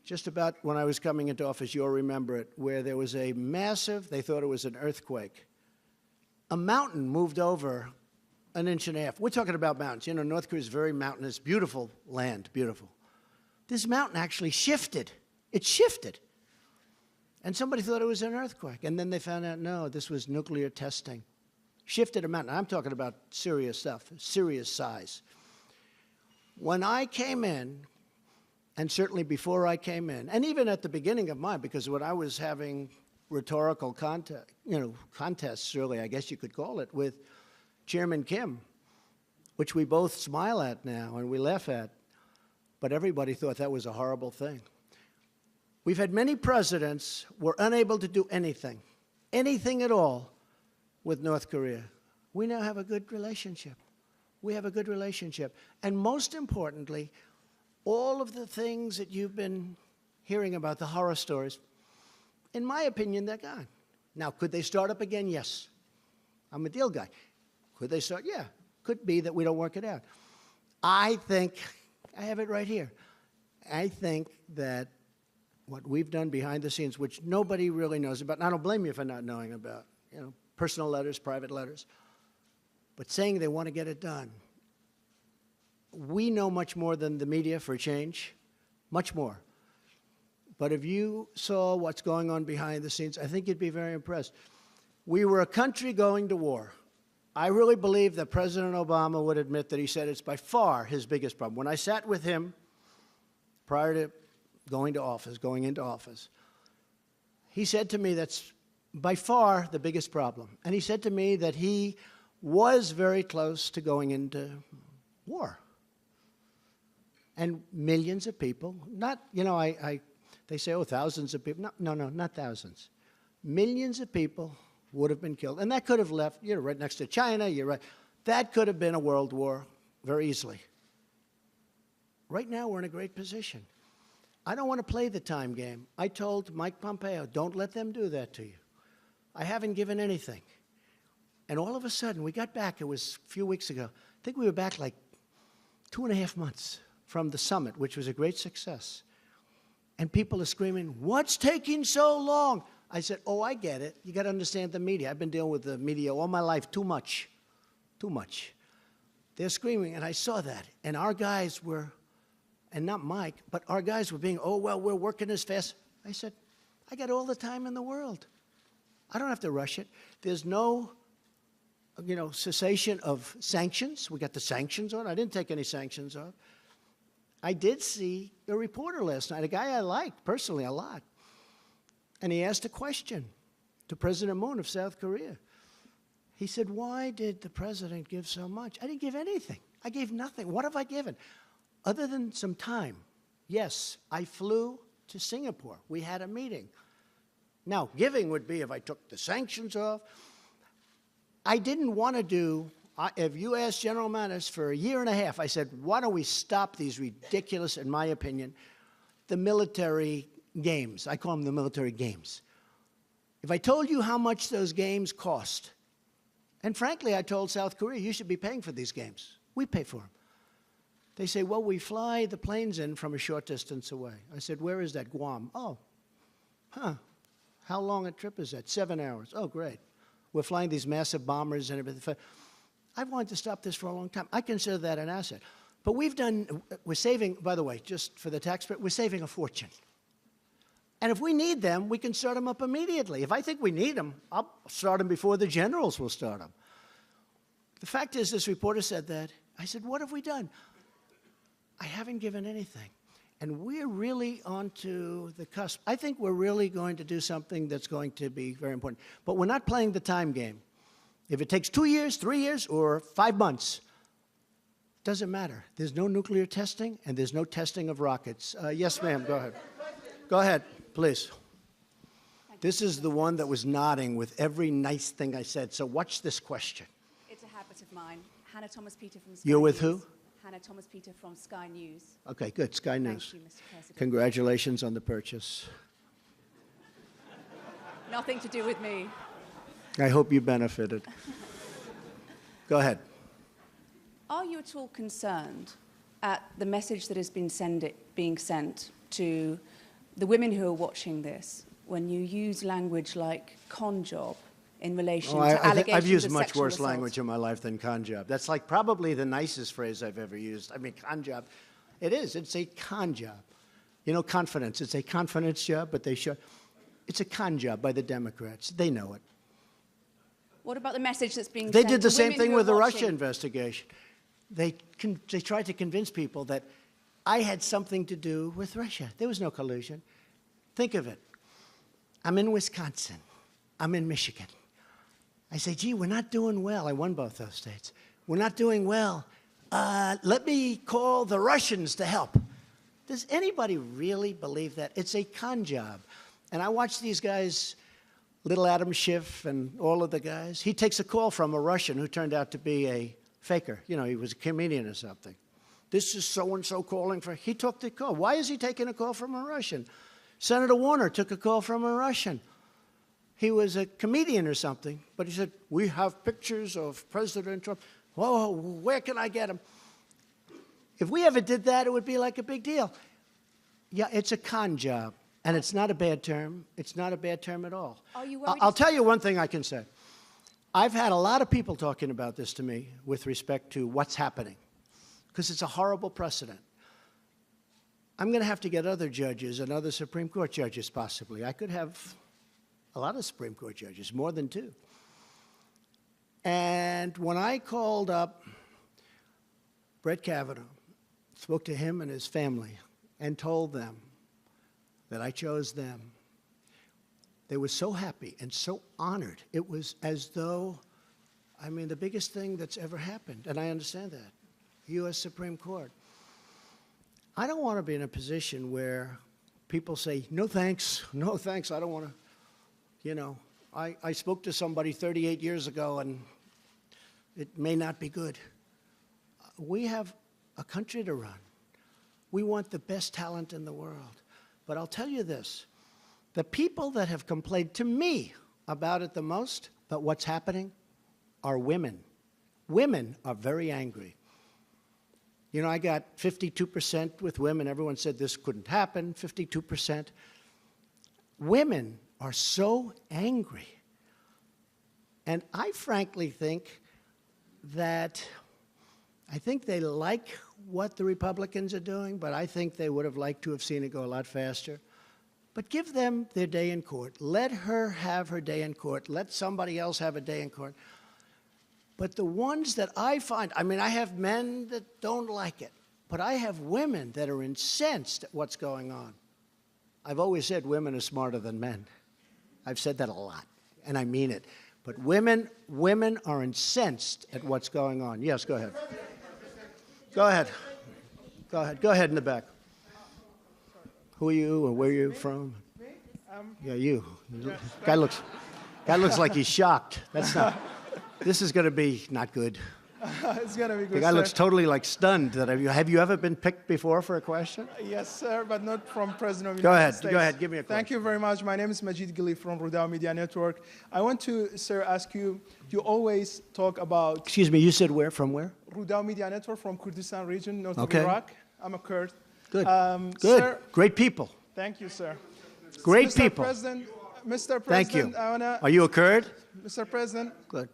just about when I was coming into office, you'll remember it, where there was a massive, they thought it was an earthquake. A mountain moved over 1.5 inches. We're talking about mountains. North Korea is very mountainous, beautiful land, beautiful. This mountain actually shifted. It shifted. And somebody thought it was an earthquake. And then they found out, no, this was nuclear testing. Shifted a mountain. I'm talking about serious stuff, serious size. When I came in, and certainly before I came in, and even at the beginning of mine, because when I was having rhetorical contests, really, I guess you could call it, with Chairman Kim, which we both smile at now and we laugh at, but everybody thought that was a horrible thing. We've had many presidents who were unable to do anything at all with North Korea. We now have a good relationship. We have a good relationship. And most importantly, all of the things that you've been hearing about, the horror stories, in my opinion, they're gone. Now, could they start up again? Yes. I'm a deal guy. Could they start? Yeah. Could be that we don't work it out. I think, I have it right here. I think that what we've done behind the scenes, which nobody really knows about, and I don't blame you for not knowing about, personal letters, private letters, but saying they want to get it done. We know much more than the media for a change, much more. But if you saw what's going on behind the scenes, I think you'd be very impressed. We were a country going to war. I really believe that President Obama would admit that he said it's by far his biggest problem. When I sat with him prior to going into office, he said to me that's by far the biggest problem. And he said to me that he was very close to going into war. And millions of people, not, they say, oh, thousands of people. No, not thousands. Millions of people would have been killed. And that could have left, you're right next to China, you're right. That could have been a world war very easily. Right now, we're in a great position. I don't want to play the time game. I told Mike Pompeo, don't let them do that to you. I haven't given anything. And all of a sudden, we got back, it was a few weeks ago. I think we were back like 2.5 months from the summit, which was a great success. And people are screaming, what's taking so long? I said, oh, I get it. You got to understand the media. I've been dealing with the media all my life, too much. Too much. They're screaming, and I saw that. And our guys were, and not Mike, but our guys were being, oh, well, we're working as fast. I said, I got all the time in the world. I don't have to rush it. There's no, cessation of sanctions. We got the sanctions on. I didn't take any sanctions off. I did see a reporter last night, a guy I liked personally a lot. And he asked a question to President Moon of South Korea. He said, why did the president give so much? I didn't give anything. I gave nothing. What have I given? Other than some time. Yes, I flew to Singapore. We had a meeting. Now, giving would be if I took the sanctions off. I didn't want to do, if you asked General Mattis for 1.5 years, I said, why don't we stop these ridiculous, in my opinion, the military games. I call them the military games. If I told you how much those games cost, and frankly, I told South Korea, you should be paying for these games. We pay for them. They say, well, we fly the planes in from a short distance away. I said, where is that? Guam. Oh, huh. How long a trip is that? 7 hours. Oh, great. We're flying these massive bombers and everything. I've wanted to stop this for a long time. I consider that an asset. But we're saving, by the way, just for the taxpayer, we're saving a fortune. And if we need them, we can start them up immediately. If I think we need them, I'll start them before the generals will start them. The fact is, this reporter said that. I said, what have we done? I haven't given anything. And we're really onto the cusp. I think we're really going to do something that's going to be very important. But we're not playing the time game. If it takes 2 years, 3 years, or 5 months, doesn't matter. There's no nuclear testing, and there's no testing of rockets. Yes, ma'am, go ahead. Go ahead, please. This is the one that was nodding with every nice thing I said. So watch this question. It's a habit of mine. Hannah Thomas-Peter from Sky You're with News. who? Hannah Thomas-Peter from Sky News. Okay, good. Sky News. Thank you, Mr. President. Congratulations on the purchase. Nothing to do with me. I hope you benefited. Go ahead. Are you at all concerned at the message that has been being sent to the women who are watching this when you use language like con job in relation to allegations I've used of much sexual worse assault? language in my life than con job. That's like probably the nicest phrase I've ever used. I mean, con job. It is. It's a con job. You know, confidence. It's a confidence job, but they show. It's a con job by the Democrats. They know it. What about the message that's being They sent did the to same women thing who with are the watching? Russia investigation. They tried to convince people that I had something to do with Russia. There was no collusion. Think of it. I'm in Wisconsin. I'm in Michigan. I say, gee, we're not doing well. I won both those states. We're not doing well. Let me call the Russians to help. Does anybody really believe that? It's a con job. And I watch these guys, little Adam Schiff and all of the guys. He takes a call from a Russian who turned out to be a faker. You know, he was a comedian or something. This is so-and-so calling for... He took the call. Why is he taking a call from a Russian? Senator Warner took a call from a Russian. He was a comedian or something, but he said, we have pictures of President Trump. Whoa, where can I get them? If we ever did that, it would be like a big deal. Yeah, it's a con job, and it's not a bad term. It's not a bad term at all. Are you worried? I'll tell you one thing I can say. I've had a lot of people talking about this to me with respect to what's happening, because it's a horrible precedent. I'm going to have to get other judges and other Supreme Court judges, possibly. I could have a lot of Supreme Court judges, more than 2. And when I called up Brett Kavanaugh, spoke to him and his family, and told them that I chose them, they were so happy and so honored. It was as though, I mean, the biggest thing that's ever happened, and I understand that, U.S. Supreme Court. I don't want to be in a position where people say, no thanks, no thanks, I don't want to, you know. I spoke to somebody 38 years ago, and it may not be good. We have a country to run. We want the best talent in the world. But I'll tell you this. The people that have complained to me about it the most, about what's happening, are women. Women are very angry. You know, I got 52% with women. Everyone said this couldn't happen, 52%. Women are so angry. And I frankly think that they like what the Republicans are doing, but I think they would have liked to have seen it go a lot faster. But give them their day in court. Let her have her day in court. Let somebody else have a day in court. But the ones that I find, I mean, I have men that don't like it, but I have women that are incensed at what's going on. I've always said women are smarter than men. I've said that a lot, and I mean it. But women are incensed at what's going on. Yes, go ahead. Go ahead. Go ahead. Go ahead in the back. Who are you, or where are you from? Yeah, you. Guy looks like he's shocked. That's not. This is going to be not good. It's going to be good, The guy sir. looks totally like stunned. Have you ever been picked before for a question? Yes, sir, but not from President of the Go United ahead. States. Go ahead. Give me a question. Thank you very much. My name is Majid Gili from Rudao Media Network. I want to, sir, ask you, you always talk about Excuse me, you said where? From where? Rudao Media Network from Kurdistan region, north Okay. of Iraq. I'm a Kurd. Good. Good. Sir, Great people. thank you, sir. Great Mr. people. Mr. President, Thank you. I wanna, Are you a Kurd? Mr. President, Good.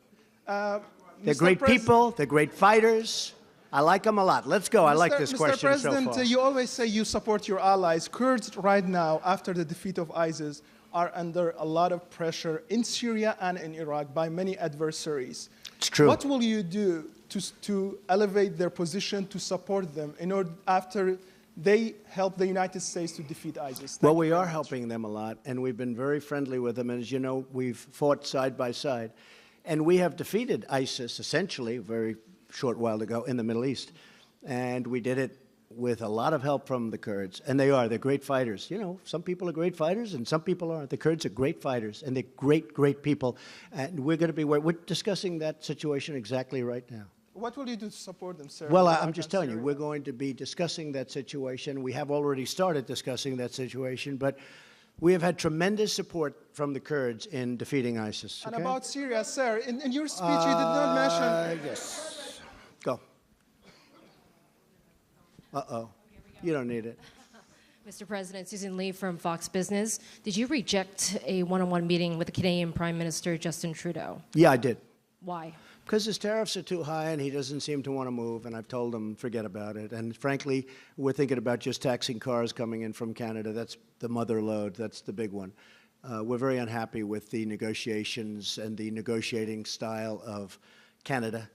uh, They're Mr. great President- people. They're great fighters. I like them a lot. Let's go. I like Mr. this Mr. question President, so far. you always say you support your allies. Kurds right now, after the defeat of ISIS, are under a lot of pressure in Syria and in Iraq by many adversaries. It's true. What will you do to elevate their position, to support them, in order after they help the United States to defeat ISIS? Well, we are helping them a lot, and we've been very friendly with them. And as you know, we've fought side by side. And we have defeated ISIS, essentially, a very short while ago in the Middle East. And we did it with a lot of help from the Kurds. And they're great fighters. You know, some people are great fighters and some people aren't. The Kurds are great fighters, and they're great, great people. And we're discussing that situation exactly right now. What will you do to support them, sir? Well, in I'm Iraq just and telling you, Syria? we're going to be discussing that situation. We have already started discussing that situation, but we have had tremendous support from the Kurds in defeating ISIS. And okay? about Syria, sir, in your speech you did not mention... Yes. Go. Uh-oh. You don't need it. Mr. President, Susan Lee from Fox Business. Did you reject a one-on-one meeting with the Canadian Prime Minister Justin Trudeau? Yeah, I did. Why? Because his tariffs are too high and he doesn't seem to want to move, and I've told him forget about it. And frankly, we're thinking about just taxing cars coming in from Canada. That's the mother lode. That's the big one. We're very unhappy with the negotiations and the negotiating style of Canada.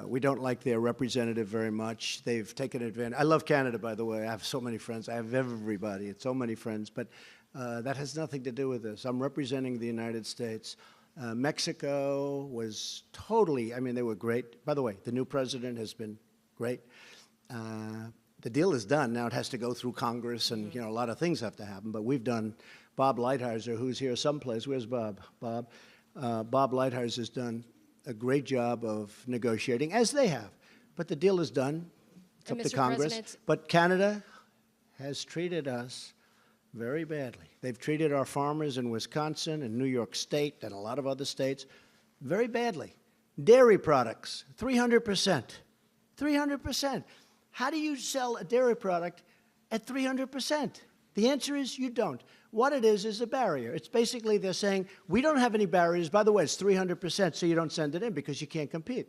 We don't like their representative very much. They've taken advantage. I love Canada, by the way. I have so many friends. I have everybody. It's so many friends. But that has nothing to do with this. I'm representing the United States. Mexico was totally, I mean, they were great. By the way, the new president has been great. The deal is done. Now it has to go through Congress, and, you know, a lot of things have to happen. But we've done, Bob Lighthizer, who's here someplace. Where's Bob? Bob Lighthizer has done a great job of negotiating, as they have. But the deal is done. It's And up to Mr. Congress. President- But Canada has treated us very badly. They've treated our farmers in Wisconsin and New York State and a lot of other states very badly. Dairy products, 300%. 300%. How do you sell a dairy product at 300%? The answer is you don't. What it is a barrier. It's basically they're saying, we don't have any barriers. By the way, it's 300%, so you don't send it in because you can't compete.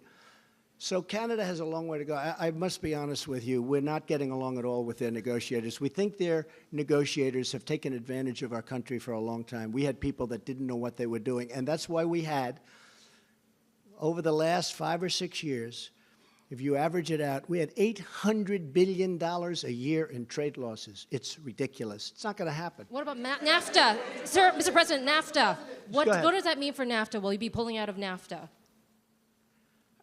So Canada has a long way to go. I must be honest with you. We're not getting along at all with their negotiators. We think their negotiators have taken advantage of our country for a long time. We had people that didn't know what they were doing, and that's why we had, over the last 5 or 6 years, if you average it out, we had $800 billion a year in trade losses. It's ridiculous. It's not going to happen. What about NAFTA? Sir, Mr. President, NAFTA. What go ahead. does that mean for NAFTA? Will you be pulling out of NAFTA?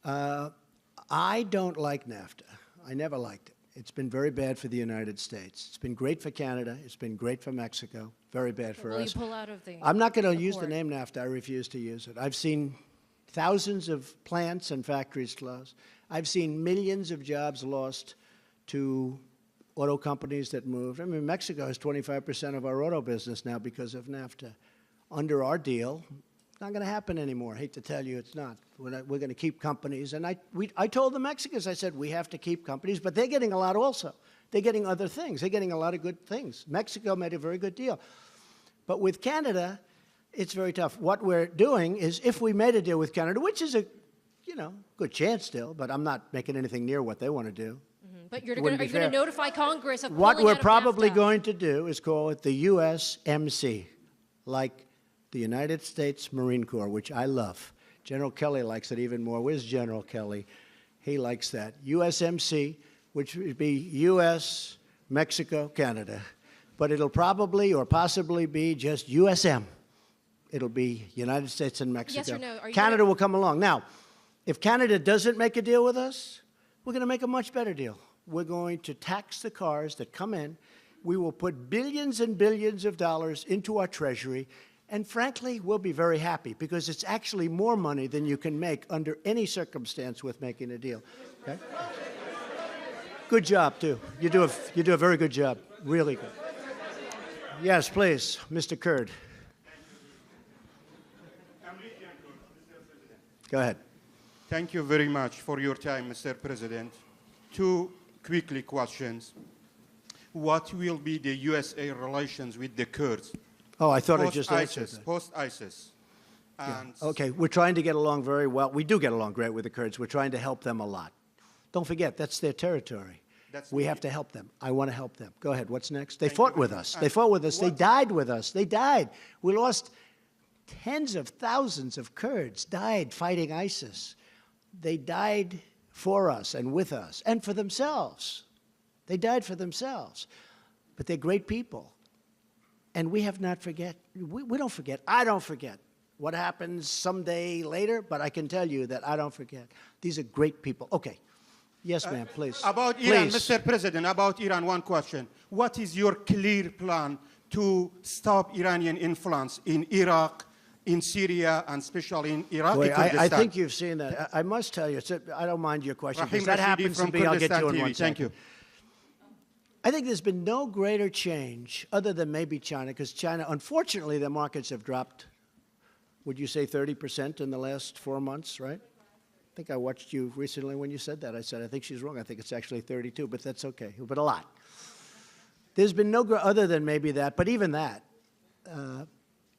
I don't like NAFTA. I never liked it. It's been very bad for the United States. It's been great for Canada. It's been great for Mexico. Very bad for Will us. you pull out of the I'm not going to use the accord? name NAFTA. I refuse to use it. I've seen thousands of plants and factories close. I've seen millions of jobs lost to auto companies that moved. I mean, Mexico has 25% of our auto business now because of NAFTA. Under our deal, it's not going to happen anymore. I hate to tell you, it's not. We're going to keep companies. And I told the Mexicans, I said, we have to keep companies, but they're getting a lot also. They're getting other things. They're getting a lot of good things. Mexico made a very good deal. But with Canada, it's very tough. What we're doing is, if we made a deal with Canada, which is a, good chance still, but I'm not making anything near what they want to do. But are you going to notify Congress of what pulling we're out of probably NAFTA? going to do is call it the USMC, like the United States Marine Corps, which I love. General Kelly likes it even more. Where's General Kelly? He likes that. USMC, which would be US, Mexico, Canada. But it'll probably or possibly be just USM. It'll be United States and Mexico. Yes or no? Are you Canada gonna- will come along. Now, if Canada doesn't make a deal with us, we're going to make a much better deal. We're going to tax the cars that come in. We will put billions and billions of dollars into our treasury. And frankly, we'll be very happy because it's actually more money than you can make under any circumstance with making a deal. Okay? Good job, too. You do a very good job. Really good. Yes, please, Mr. Kurd. Go ahead. Thank you very much for your time, Mr. President. Two quickly questions. What will be the USA relations with the Kurds? Oh, I thought I just answered that. Post-ISIS. And Okay, we're trying to get along very well. We do get along great with the Kurds. We're trying to help them a lot. Don't forget, that's their territory. We have to help them. I want to help them. Go ahead. What's next? They fought with us. They fought with us. They died with us. They died. We lost tens of thousands of Kurds died fighting ISIS. They died for us and with us and for themselves. They died for themselves. But they're great people. And we have not forget. We don't forget. I don't forget what happens someday later, but I can tell you that I don't forget. These are great people. Okay. Yes, ma'am, please. About Iran, Please. Mr. President, about Iran, one question. What is your clear plan to stop Iranian influence in Iraq, in Syria, and especially in Iraq? Boy, I think you've seen that. I must tell you, I don't mind your question, Rahim because that Rashidi happens to from be, I'll get to Kurdistan in one TV. Thank second. you. I think there's been no greater change, other than maybe China, because China, unfortunately, their markets have dropped, would you say 30% in the last 4 months, right? I think I watched you recently when you said that. I said, I think she's wrong. I think it's actually 32, but that's okay. But a lot. There's been no, other than maybe that, but even that,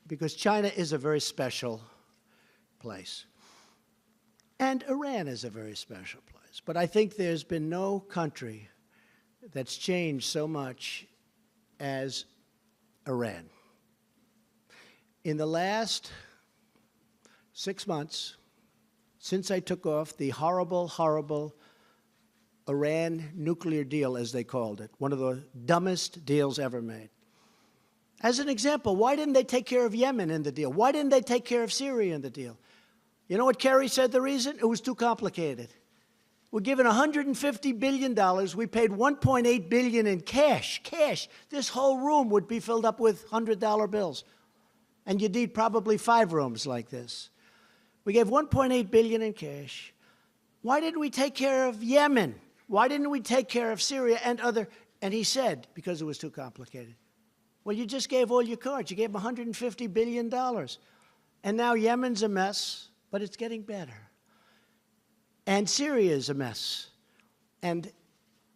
because China is a very special place. And Iran is a very special place. But I think there's been no country that's changed so much as Iran. In the last 6 months, since I took off the horrible, horrible Iran nuclear deal, as they called it, one of the dumbest deals ever made. As an example, why didn't they take care of Yemen in the deal? Why didn't they take care of Syria in the deal? You know what Kerry said the reason? It was too complicated. We're given $150 billion. We paid $1.8 billion in cash. Cash. This whole room would be filled up with $100 bills. And you'd need probably 5 rooms like this. We gave $1.8 billion in cash. Why didn't we take care of Yemen? Why didn't we take care of Syria and other? And he said, because it was too complicated. Well, you just gave all your cards. You gave them $150 billion. And now Yemen's a mess, but it's getting better. And Syria is a mess. And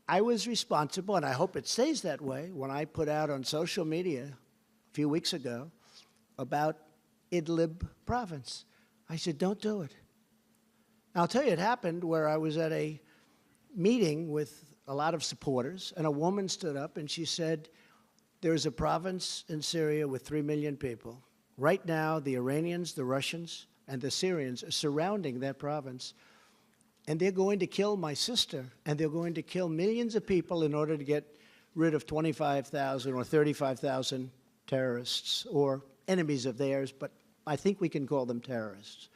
I was responsible, and I hope it stays that way, when I put out on social media a few weeks ago about Idlib province. I said, don't do it. I'll tell you, it happened where I was at a meeting with a lot of supporters, and a woman stood up and she said, there's a province in Syria with 3 million people. Right now, the Iranians, the Russians, and the Syrians are surrounding that province, and they're going to kill my sister, and they're going to kill millions of people in order to get rid of 25,000 or 35,000 terrorists or enemies of theirs, but I think we can call them terrorists.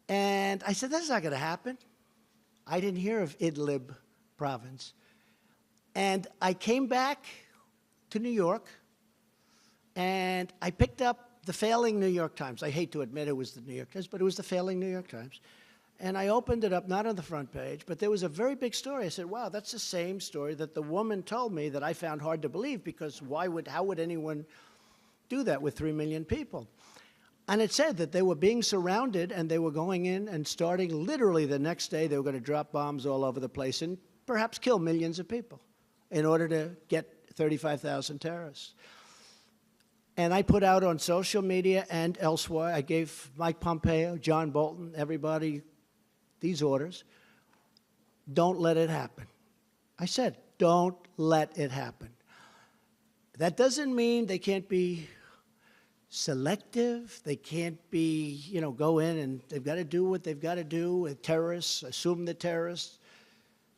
And I said, that's not going to happen. I didn't hear of Idlib province. And I came back to New York, and I picked up the failing New York Times. I hate to admit it was the New York Times, but it was the failing New York Times. And I opened it up, not on the front page, but there was a very big story. I said, wow, that's the same story that the woman told me that I found hard to believe, because how would anyone do that with 3 million people? And it said that they were being surrounded and they were going in and starting literally the next day, they were going to drop bombs all over the place and perhaps kill millions of people in order to get 35,000 terrorists. And I put out on social media and elsewhere, I gave Mike Pompeo, John Bolton, everybody these orders. Don't let it happen. I said, don't let it happen. That doesn't mean they can't be selective. They can't be, go in and they've got to do what they've got to do with terrorists, assume they're terrorists,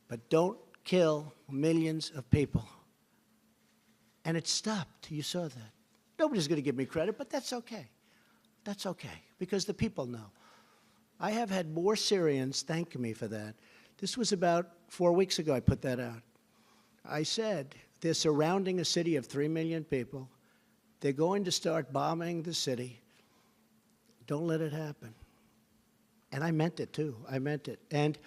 but don't kill millions of people. And it stopped. You saw that. Nobody's going to give me credit, but that's okay. That's okay, because the people know. I have had more Syrians thank me for that. This was about 4 weeks ago I put that out. I said, they're surrounding a city of 3 million people. They're going to start bombing the city. Don't let it happen. And I meant it, too. I meant it. And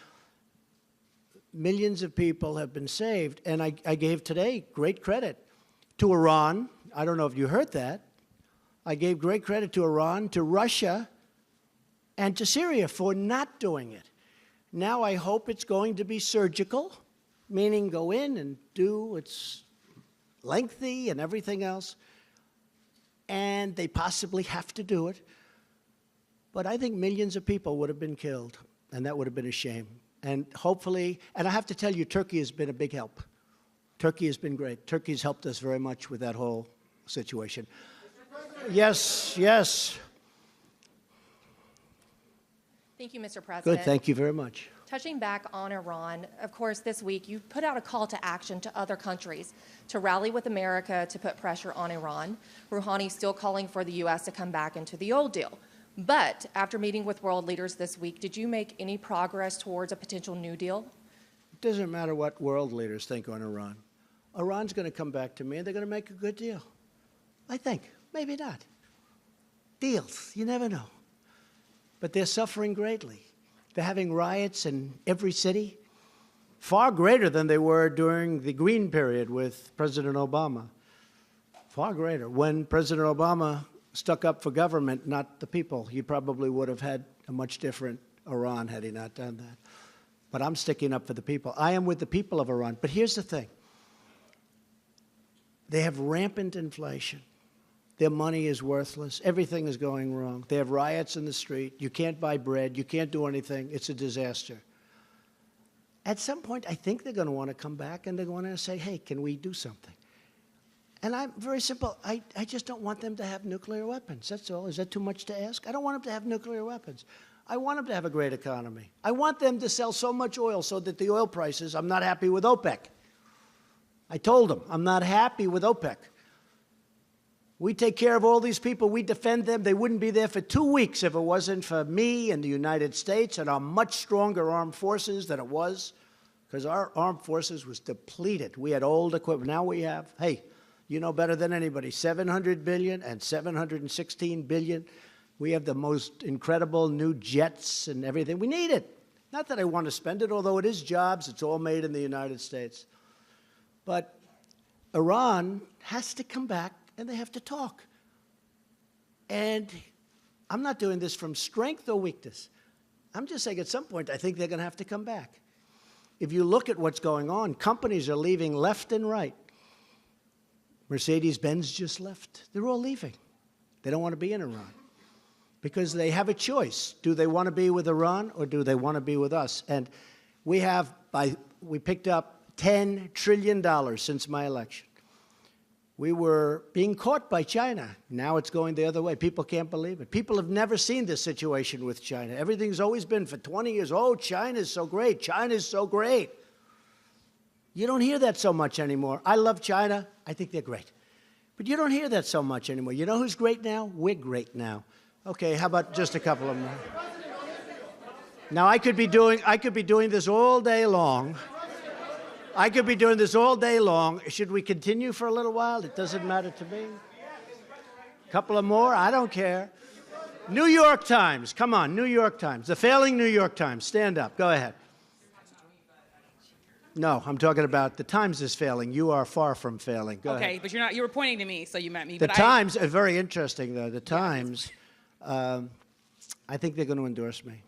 millions of people have been saved. And I gave today great credit to Iran. I don't know if you heard that. I gave great credit to Iran, to Russia, and to Syria for not doing it. Now I hope it's going to be surgical, meaning go in and do, it's lengthy and everything else, and they possibly have to do it. But I think millions of people would have been killed, and that would have been a shame. And hopefully, and I have to tell you, Turkey has been a big help. Turkey has been great. Turkey's helped us very much with that whole situation. Yes, yes. Thank you, Mr. President. Good, thank you very much. Touching back on Iran, of course, this week you put out a call to action to other countries to rally with America to put pressure on Iran. Rouhani's still calling for the U.S. to come back into the old deal. But after meeting with world leaders this week, did you make any progress towards a potential new deal? It doesn't matter what world leaders think on Iran. Iran's going to come back to me and they're going to make a good deal. I think. Maybe not. Deals. You never know. But they're suffering greatly. They're having riots in every city, far greater than they were during the Green period with President Obama. Far greater. When President Obama stuck up for government, not the people, he probably would have had a much different Iran had he not done that. But I'm sticking up for the people. I am with the people of Iran. But here's the thing. They have rampant inflation. Their money is worthless. Everything is going wrong. They have riots in the street. You can't buy bread. You can't do anything. It's a disaster. At some point, I think they're going to want to come back and they're going to say, hey, can we do something? And I'm very simple. I just don't want them to have nuclear weapons. That's all. Is that too much to ask? I don't want them to have nuclear weapons. I want them to have a great economy. I want them to sell so much oil so that the oil prices, I'm not happy with OPEC. I told them, I'm not happy with OPEC. We take care of all these people. We defend them. They wouldn't be there for 2 weeks if it wasn't for me and the United States and our much stronger armed forces than it was, because our armed forces was depleted. We had old equipment. Now we have, hey, you know better than anybody, $700 billion and $716 billion. We have the most incredible new jets and everything. We need it. Not that I want to spend it, although it is jobs. It's all made in the United States. But Iran has to come back, and they have to talk. And I'm not doing this from strength or weakness. I'm just saying at some point I think they're going to have to come back. If you look at what's going on, companies are leaving left and right. Mercedes-Benz just left. They're all leaving. They don't want to be in Iran because they have a choice. Do they want to be with Iran or do they want to be with us? And we picked up $10 trillion since my election. We were being caught by China. Now it's going the other way. People can't believe it. People have never seen this situation with China. Everything's always been for 20 years, oh, China's so great. China's so great. You don't hear that so much anymore. I love China. I think they're great. But you don't hear that so much anymore. You know who's great now? We're great now. Okay, how about just a couple of more? Now, I could be doing this all day long. I could be doing this all day long. Should we continue for a little while? It doesn't matter to me. A couple of more? I don't care. New York Times. Come on, New York Times. The failing New York Times. Stand up. Go ahead. No, I'm talking about the Times is failing. You are far from failing. Go ahead. Okay, but you're not. You were pointing to me, so you meant me. The but Times, very interesting though. The Times, I think they're going to endorse me.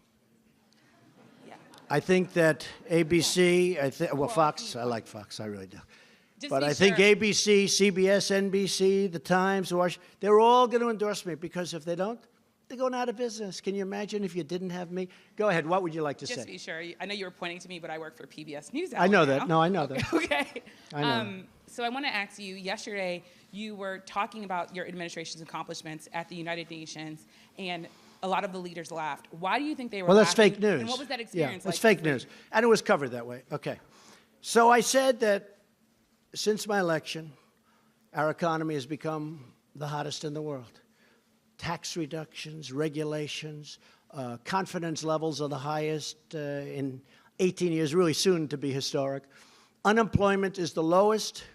Yeah. I think that ABC, well, Fox, I like Fox, I really do. Just But be I think sure. ABC, CBS, NBC, The Times, they're all going to endorse me because if they don't, they're going out of business. Can you imagine if you didn't have me? Go ahead. What would you like to Just say? be sure. I know you were pointing to me, but I work for PBS News. I know now. that. No, I know that. Okay. I know. So I want to ask you. Yesterday, you were talking about your administration's accomplishments at the United Nations, and a lot of the leaders laughed. Why do you think they were? Well, that's laughing? fake news. And what was that experience Yeah, like? it's fake news. And it was covered that way. Okay. So I said that since my election, our economy has become the hottest in the world. Tax reductions, regulations, confidence levels are the highest in 18 years, really soon to be historic. Unemployment is the lowest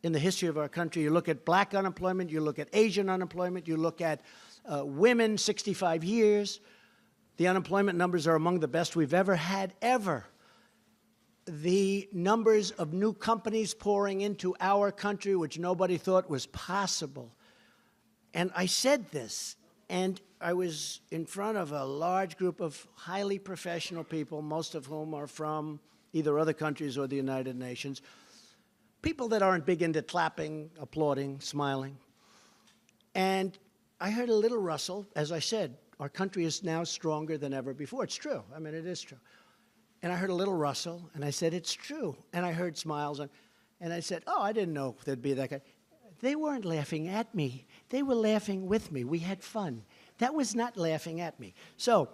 in the history of our country. You look at black unemployment, you look at Asian unemployment, you look at women 65 years. The unemployment numbers are among the best we've ever had, ever. The numbers of new companies pouring into our country, which nobody thought was possible. And I said this, and I was in front of a large group of highly professional people, most of whom are from either other countries or the United Nations, people that aren't big into clapping, applauding, smiling. And I heard a little rustle. As I said, our country is now stronger than ever before. It's true. I mean, it is true. And I heard a little rustle, and I said, it's true. And I heard smiles, and I said, oh, I didn't know there'd be that guy. They weren't laughing at me. They were laughing with me. We had fun. That was not laughing at me. So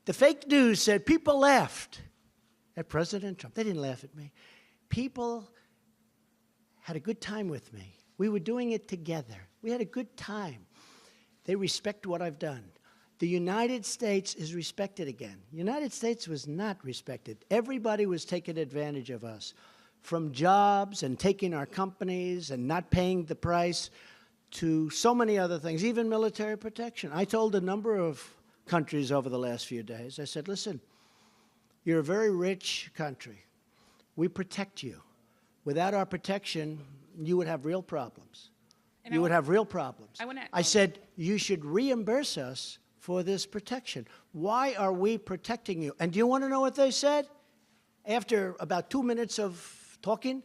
the fake news said people laughed at President Trump. They didn't laugh at me. People had a good time with me. We were doing it together. We had a good time. They respect what I've done. The United States is respected again. The United States was not respected. Everybody was taking advantage of us, from jobs and taking our companies and not paying the price to so many other things, even military protection. I told a number of countries over the last few days, I said, listen, you're a very rich country. We protect you. Without our protection, you would have real problems. You would have real problems. I said, you should reimburse us for this protection. Why are we protecting you? And do you want to know what they said? After about 2 minutes of talking,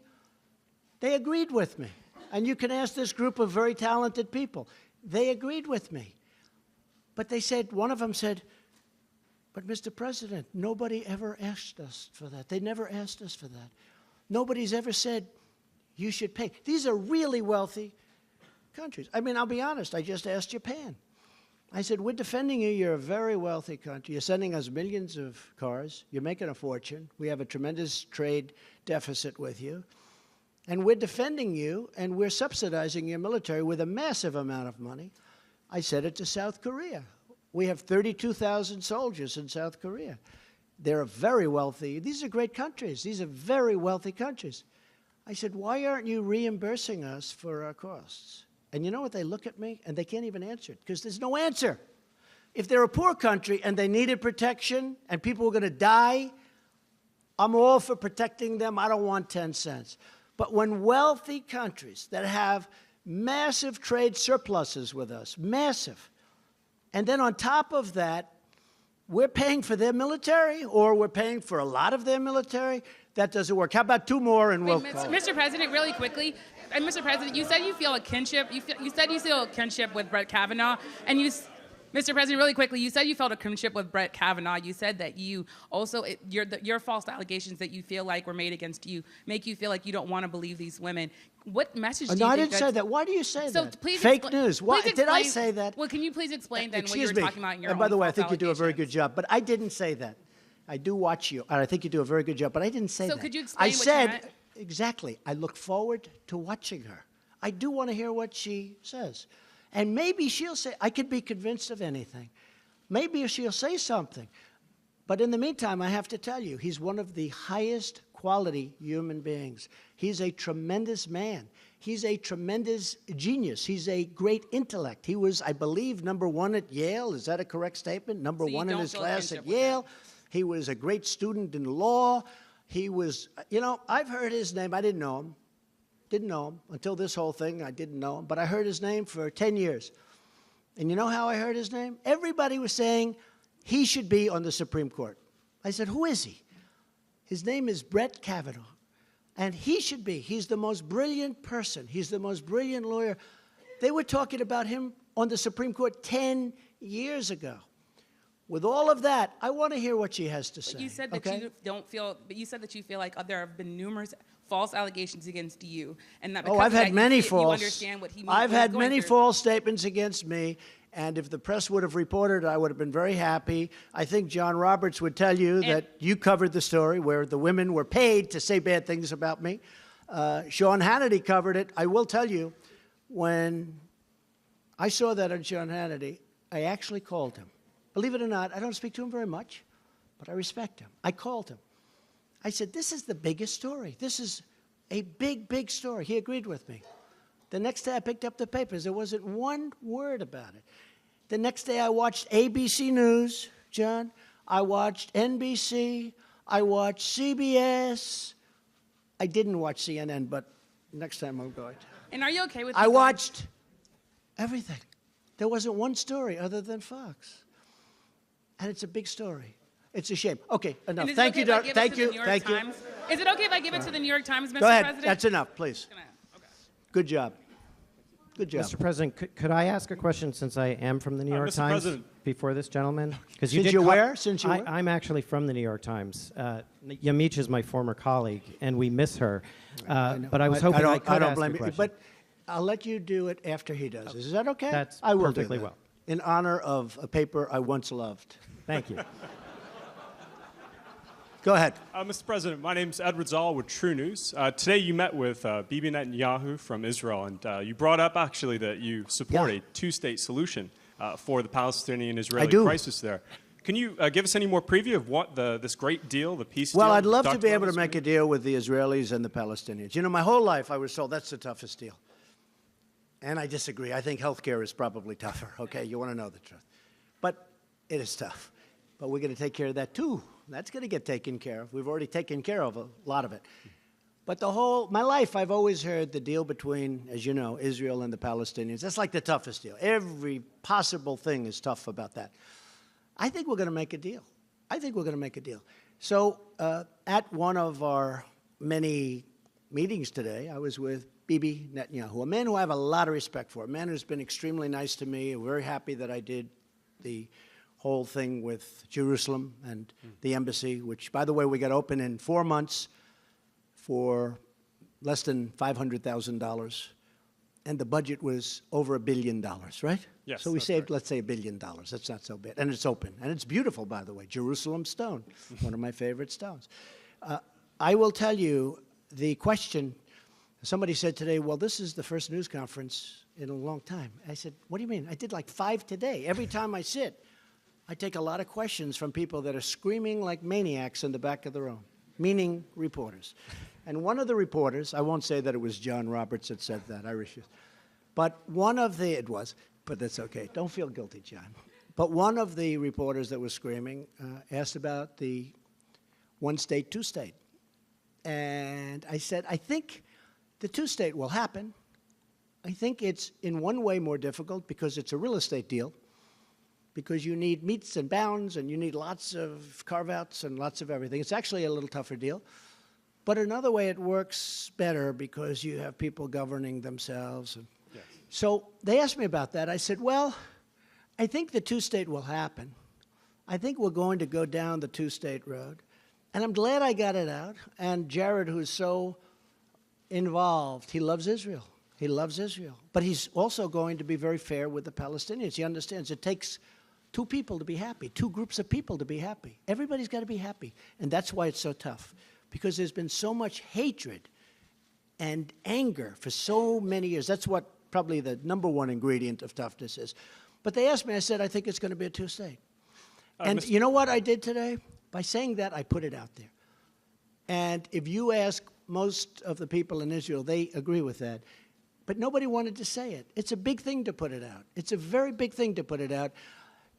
they agreed with me. And you can ask this group of very talented people. They agreed with me. But they said, one of them said, but Mr. President, nobody ever asked us for that. They never asked us for that. Nobody's ever said you should pay. These are really wealthy countries. I mean, I'll be honest, I just asked Japan. I said, we're defending you. You're a very wealthy country. You're sending us millions of cars. You're making a fortune. We have a tremendous trade deficit with you. And we're defending you, and we're subsidizing your military with a massive amount of money. I said it to South Korea. We have 32,000 soldiers in South Korea. They're very wealthy. These are great countries. These are very wealthy countries. I said, why aren't you reimbursing us for our costs? And you know what? They look at me, and they can't even answer it, because there's no answer. If they're a poor country and they needed protection and people were going to die, I'm all for protecting them. I don't want 10 cents. But when wealthy countries that have massive trade surpluses with us, massive, and then on top of that, we're paying for their military, or we're paying for a lot of their military, that doesn't work. How about 2 more and we'll call it? Mr. President, really quickly, and Mr. President, you said you feel a kinship. You said you feel a kinship with Brett Kavanaugh, and Mr. President, really quickly, you said you felt a kinship with Brett Kavanaugh. You said that you also, your false allegations that you feel like were made against you make you feel like you don't want to believe these women. What message do you think No, I didn't say that. Why do you say so that? Please Fake news. Why did I say that? Well, can you please explain then what Excuse you me. were talking about in your And by own the way, I false think you do a very allegations? good job, but I didn't say that. I do watch you, and I think you do a very good job, but I didn't say that. So could you explain I what you said, meant? exactly, I look forward to watching her. I do want to hear what she says. And maybe she'll say, I could be convinced of anything. Maybe she'll say something. But in the meantime, I have to tell you, he's one of the highest quality human beings. He's a tremendous man. He's a tremendous genius. He's a great intellect. He was, I believe, #1 at Yale. Is that a correct statement? #1 in his class at Yale. He was a great student in law. He was, you know, I've heard his name. I didn't know him. Didn't know him until this whole thing. I didn't know him. But I heard his name for 10 years. And you know how I heard his name? Everybody was saying he should be on the Supreme Court. I said, who is he? His name is Brett Kavanaugh. And he should be. He's the most brilliant person. He's the most brilliant lawyer. They were talking about him on the Supreme Court 10 years ago. With all of that, I want to hear what she has to say. But you said that you don't feel, but you said that you feel like there have been numerous false allegations against you, and that because I've of that, had many you false. understand what he I've was had going many through. false statements against me, and if the press would have reported, I would have been very happy. I think John Roberts would tell you that you covered the story where the women were paid to say bad things about me. Sean Hannity covered it. I will tell you, when I saw that on Sean Hannity, I actually called him. Believe it or not, I don't speak to him very much, but I respect him. I called him. I said, this is the biggest story. This is a big, big story. He agreed with me. The next day I picked up the papers. There wasn't one word about it. The next day I watched ABC News, John. I watched NBC. I watched CBS. I didn't watch CNN, but next time I'm going to. And are you okay with? I watched everything. There wasn't one story other than Fox. And it's a big story. It's a shame. Okay, enough. And is it Thank okay you, if I Doc. give it Thank to the you. New York Thank you. Times? Is it okay if I give it to the New York Times, Mr. Go ahead. President? That's enough, please. Good job. Good job. Mr. President, could I ask a question since I am from the New York Mr. Times President. before this gentleman? Because Since you're where? Since you're where? I'm actually from the New York Times. Yamiche is my former colleague, and we miss her. But I was hoping I could don't ask blame a you, question. but I'll let you do it after he does. Is that okay? That's I will perfectly do that. well. In honor of a paper I once loved. Thank you. Go ahead. Mr. President, my name is Edward Zoll with True News. Today you met with Bibi Netanyahu from Israel, and you brought up actually that you support a two-state solution for the Palestinian-Israeli crisis there. Can you give us any more preview of what this great deal, the peace deal? Well, I'd love to Dr. be able to Roberts make a deal with the Israelis and the Palestinians. You know, my whole life I was told that's the toughest deal. And I disagree. I think health care is probably tougher, okay? You want to know the truth. But it is tough. But we're going to take care of that, too. That's going to get taken care of. We've already taken care of a lot of it. But my life, I've always heard the deal between, as you know, Israel and the Palestinians. That's like the toughest deal. Every possible thing is tough about that. I think we're going to make a deal. I think we're going to make a deal. So at one of our many meetings today, I was with Bibi Netanyahu, a man who I have a lot of respect for, a man who's been extremely nice to me. I'm very happy that I did the whole thing with Jerusalem and the embassy, which, by the way, we got open in 4 months for less than $500,000. And the budget was over $1 billion, right? Yes, so we that's saved, let's say, $1 billion. That's not so bad. And it's open. And it's beautiful, by the way. Jerusalem stone, one of my favorite stones. I will tell you the question. Somebody said today, well, this is the first news conference in a long time. I said, what do you mean? I did like 5 today. Every time I sit, I take a lot of questions from people that are screaming like maniacs in the back of the room, meaning reporters. And one of the reporters, I won't say that it was John Roberts that said that, I refuse. But it was, but that's okay. Don't feel guilty, John. But one of the reporters that was screaming asked about the one-state, two-state. And I said, I think the two-state will happen. I think it's in one way more difficult because it's a real estate deal, because you need meets and bounds and you need lots of carve-outs and lots of everything. It's actually a little tougher deal. But another way it works better because you have people governing themselves. And so they asked me about that. I said, well, I think the two-state will happen. I think we're going to go down the two-state road. And I'm glad I got it out. And Jared, who's so involved, he loves Israel. He loves Israel. But he's also going to be very fair with the Palestinians. He understands it takes two people to be happy, two groups of people to be happy. Everybody's got to be happy. And that's why it's so tough, because there's been so much hatred and anger for so many years. That's what probably the #1 ingredient of toughness is. But they asked me, I said, I think it's going to be a two-state. And you know what I did today? By saying that, I put it out there. And if you ask most of the people in Israel, they agree with that. But nobody wanted to say it. It's a big thing to put it out. It's a very big thing to put it out.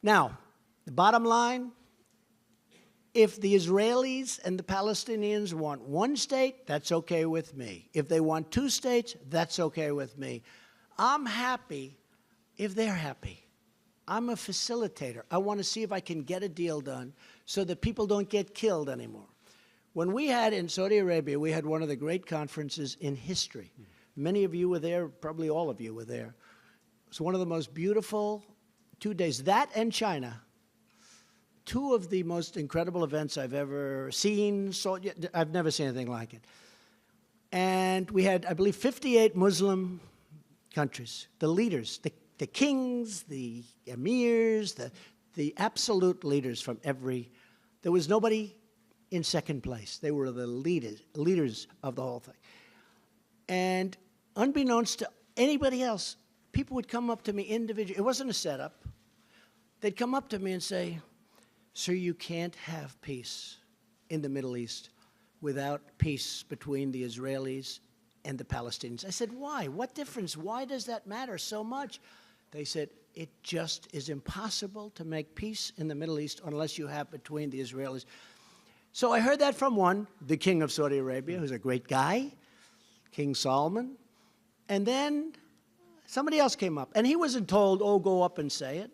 Now, the bottom line, if the Israelis and the Palestinians want one state, that's okay with me. If they want two states, that's okay with me. I'm happy if they're happy. I'm a facilitator. I want to see if I can get a deal done so that people don't get killed anymore. When we had in Saudi Arabia, we had one of the great conferences in history. Many of you were there, probably all of you were there. It was one of the most beautiful 2 days. That and China, two of the most incredible events I've ever seen. I've never seen anything like it. And we had, I believe, 58 Muslim countries, the leaders, the kings, the emirs, the absolute leaders from every, there was nobody in second place. They were the leaders of the whole thing. And unbeknownst to anybody else, people would come up to me individually. It wasn't a setup. They'd come up to me and say, "Sir, you can't have peace in the Middle East without peace between the Israelis and the Palestinians." I said, "Why? What difference? Why does that matter so much?" They said, "It just is impossible to make peace in the Middle East unless you have between the Israelis." So I heard that from one, the king of Saudi Arabia, who's a great guy, King Solomon. And then somebody else came up. And he wasn't told, "Oh, go up and say it."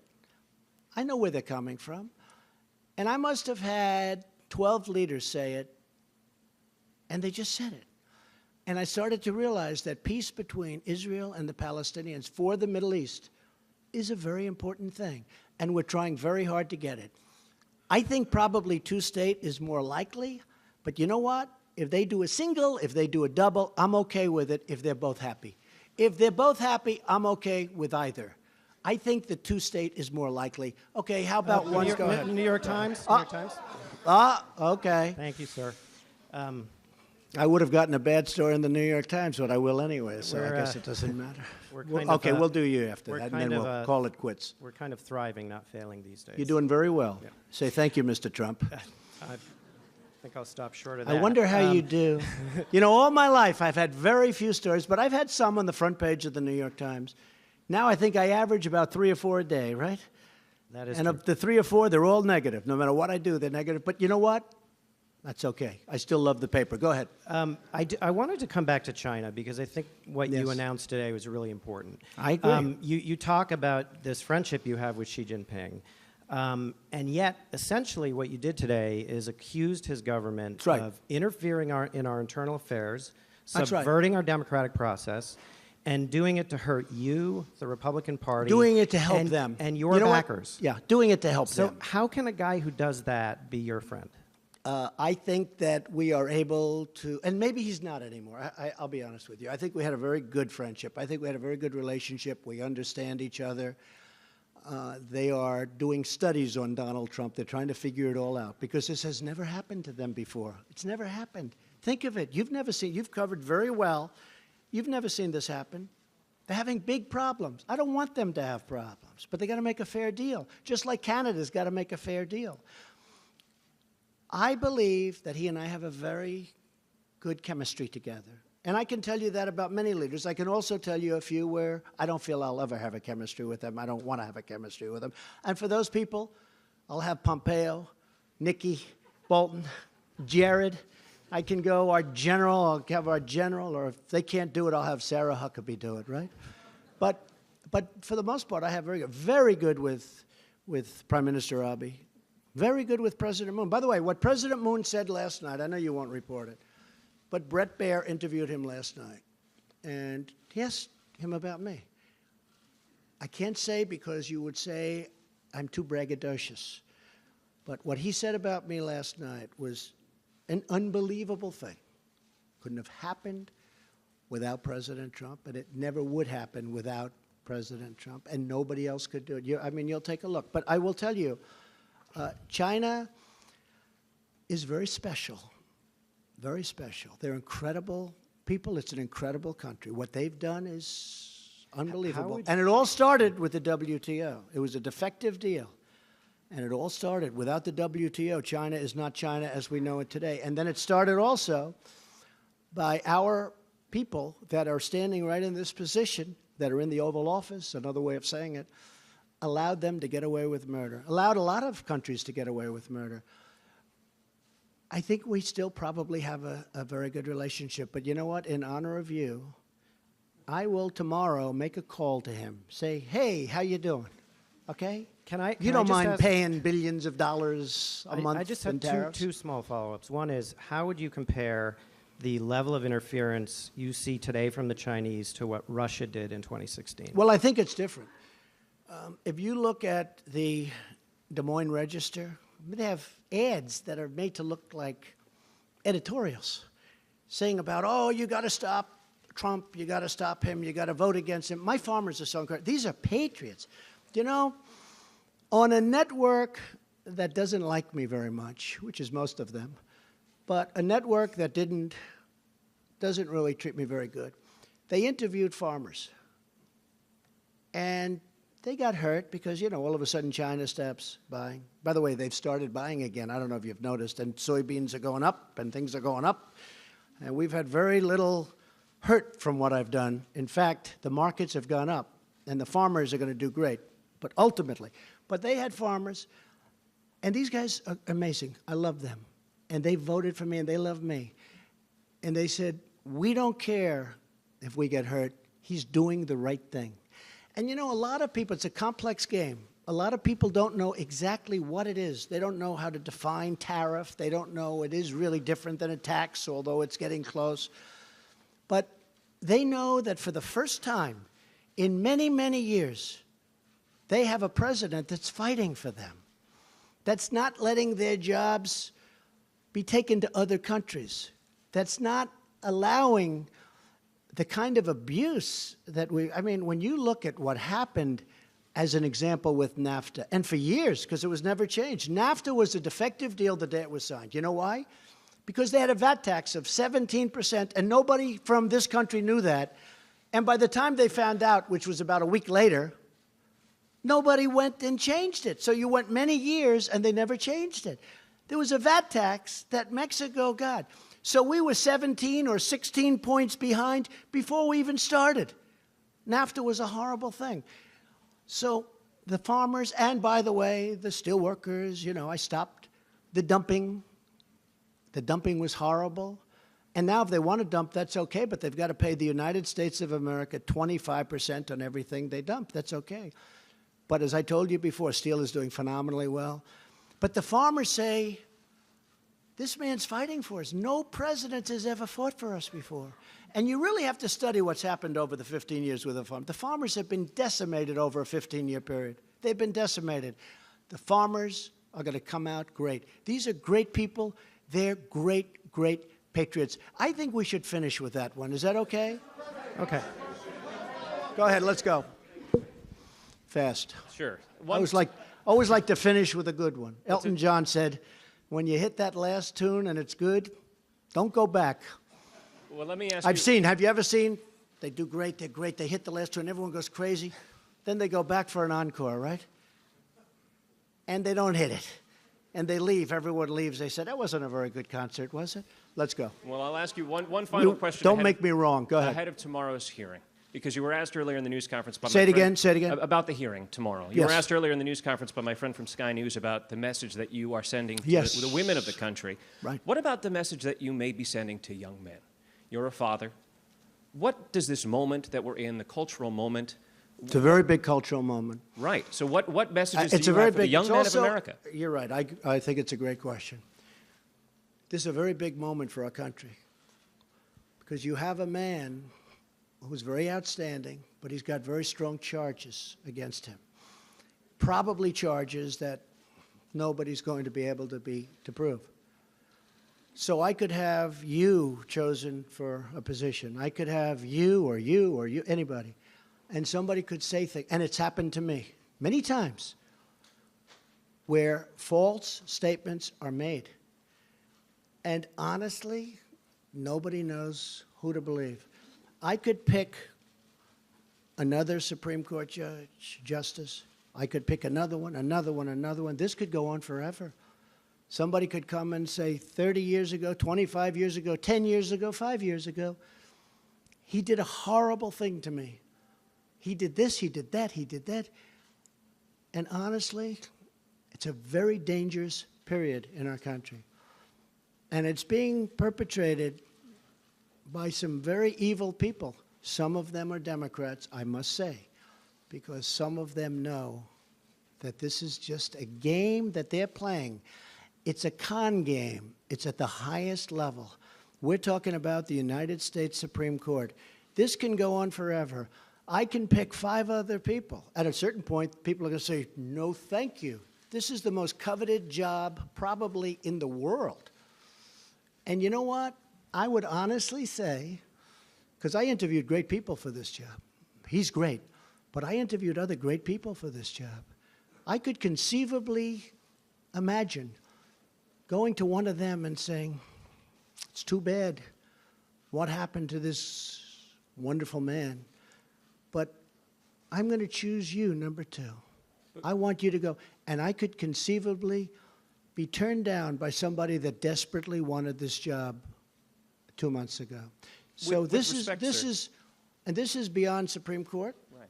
I know where they're coming from. And I must have had 12 leaders say it, and they just said it. And I started to realize that peace between Israel and the Palestinians for the Middle East is a very important thing, and we're trying very hard to get it. I think probably two-state is more likely, but you know what? If they do a single, if they do a double, I'm okay with it if they're both happy. If they're both happy, I'm okay with either. I think the two-state is more likely. Okay, how about one? Go ahead. New York Times? New York Times? Okay. Thank you, sir. I would have gotten a bad story in the New York Times, but I will anyway, so I guess it doesn't matter. Okay, we'll do you after that, and then we'll call it quits. We're kind of thriving, not failing these days. You're doing very well. Yeah. Say thank you, Mr. Trump. I think I'll stop short of that. I wonder how you do. You know, all my life I've had very few stories, but I've had some on the front page of the New York Times. Now I think I average about 3 or 4 a day, right? That is and true. of the 3 or 4, they're all negative. No matter what I do, they're negative. But you know what? That's okay. I still love the paper. Go ahead. I wanted to come back to China because I think what Yes. you announced today was really important. I agree. You talk about this friendship you have with Xi Jinping, and yet essentially what you did today is accused his government That's right. of interfering in our internal affairs, That's right. subverting our democratic process, and doing it to hurt you, the Republican Party. Doing it to help and, them. And your You know what? backers. Yeah, doing it to help So them. how can a guy who does that be your friend? I think that we are able to, and maybe he's not anymore. I'll be honest with you. I think we had a very good friendship. I think we had a very good relationship. We understand each other. They are doing studies on Donald Trump. They're trying to figure it all out because this has never happened to them before. It's never happened. Think of it. You've covered very well. You've never seen this happen. They're having big problems. I don't want them to have problems, but they got to make a fair deal, just like Canada's got to make a fair deal. I believe that he and I have a very good chemistry together. And I can tell you that about many leaders. I can also tell you a few where I don't feel I'll ever have a chemistry with them. I don't want to have a chemistry with them. And for those people, I'll have Pompeo, Nikki, Bolton, Jared. I can go our general, I'll have our general, or if they can't do it, I'll have Sarah Huckabee do it, right? But for the most part, I have very good with Prime Minister Abiy. Very good with President Moon. By the way, what President Moon said last night, I know you won't report it, but Bret Baier interviewed him last night, and he asked him about me. I can't say because you would say I'm too braggadocious, but what he said about me last night was an unbelievable thing. Couldn't have happened without President Trump, and it never would happen without President Trump, and nobody else could do it. You'll take a look. But I will tell you, China is very special, very special. They're incredible people. It's an incredible country. What they've done is unbelievable. And it all started with the WTO. It was a defective deal. And it all started without the WTO. China is not China as we know it today. And then it started also by our people that are standing right in this position, that are in the Oval Office, another way of saying it, allowed them to get away with murder, allowed a lot of countries to get away with murder. I think we still probably have a very good relationship. But you know what? In honor of you, I will tomorrow make a call to him. Say, hey, how you doing? Okay? You don't mind paying billions of dollars a month I just in have tariffs? two small follow-ups. One is, how would you compare the level of interference you see today from the Chinese to what Russia did in 2016? Well, I think it's different. If you look at the Des Moines Register, they have ads that are made to look like editorials saying about, oh, you got to stop Trump, you got to stop him, you got to vote against him. My farmers are so incredible. These are patriots. You know, on a network that doesn't like me very much, which is most of them, but a network that doesn't really treat me very good, they interviewed farmers. And they got hurt because, you know, all of a sudden China stops buying. By the way, they've started buying again. I don't know if you've noticed. And soybeans are going up and things are going up. And we've had very little hurt from what I've done. In fact, the markets have gone up and the farmers are going to do great. But ultimately, they had farmers, and these guys are amazing. I love them. And they voted for me and they love me. And they said, we don't care if we get hurt. He's doing the right thing. And you know, a lot of people, it's a complex game. A lot of people don't know exactly what it is. They don't know how to define tariff. They don't know it is really different than a tax, although it's getting close. But they know that for the first time in many, many years, they have a president that's fighting for them, that's not letting their jobs be taken to other countries, that's not allowing the kind of abuse that I mean, when you look at what happened as an example with NAFTA, and for years, because it was never changed, NAFTA was a defective deal the day it was signed. You know why? Because they had a VAT tax of 17%, and nobody from this country knew that. And by the time they found out, which was about a week later, nobody went and changed it. So you went many years, and they never changed it. There was a VAT tax that Mexico got. So we were 17 or 16 points behind before we even started. NAFTA was a horrible thing. So the farmers, and by the way, the steel workers, you know, I stopped the dumping. The dumping was horrible. And now if they want to dump, that's okay, but they've got to pay the United States of America 25% on everything they dump. That's okay. But as I told you before, steel is doing phenomenally well. But the farmers say, this man's fighting for us. No president has ever fought for us before. And you really have to study what's happened over the 15 years with the farmers. The farmers have been decimated over a 15-year period. They've been decimated. The farmers are going to come out great. These are great people. They're great, great patriots. I think we should finish with that one. Is that okay? Okay. Go ahead. Let's go. Fast. Sure. Always like to finish with a good one. Elton John said, when you hit that last tune and it's good, don't go back. Well, let me ask have you ever seen? They do great, they're great, they hit the last tune, everyone goes crazy. Then they go back for an encore, right? And they don't hit it. And they leave, everyone leaves. They said, that wasn't a very good concert, was it? Let's go. Well, I'll ask you one final question. Don't make me wrong, go ahead. Ahead of tomorrow's hearing. Because you were asked earlier in the news conference by Say it again. About the hearing tomorrow. You were asked earlier in the news conference by my friend from Sky News about the message that you are sending to the women of the country. Right. What about the message that you may be sending to young men? You're a father. What does this moment that we're in, the cultural moment... It's a very big cultural moment. Right. So what messages do you have for the young men of America? You're right. I think it's a great question. This is a very big moment for our country. Because you have a man who's very outstanding, but he's got very strong charges against him. Probably charges that nobody's going to be able to prove. So I could have you chosen for a position. I could have you, anybody. And somebody could say things, and it's happened to me many times, where false statements are made. And honestly, nobody knows who to believe. I could pick another Supreme Court justice, I could pick another one, another one, another one. This could go on forever. Somebody could come and say 30 years ago, 25 years ago, 10 years ago, 5 years ago, he did a horrible thing to me. He did this, he did that, he did that. And honestly, it's a very dangerous period in our country. And it's being perpetrated by some very evil people. Some of them are Democrats, I must say, because some of them know that this is just a game that they're playing. It's a con game. It's at the highest level. We're talking about the United States Supreme Court. This can go on forever. I can pick 5 other people. At a certain point, people are going to say, no, thank you. This is the most coveted job probably in the world. And you know what? I would honestly say, because I interviewed great people for this job. He's great. But I interviewed other great people for this job. I could conceivably imagine going to one of them and saying, it's too bad what happened to this wonderful man, but I'm going to choose you, number 2. I want you to go. And I could conceivably be turned down by somebody that desperately wanted this job 2 months ago. So With this respect, is, and this is beyond Supreme Court. Right.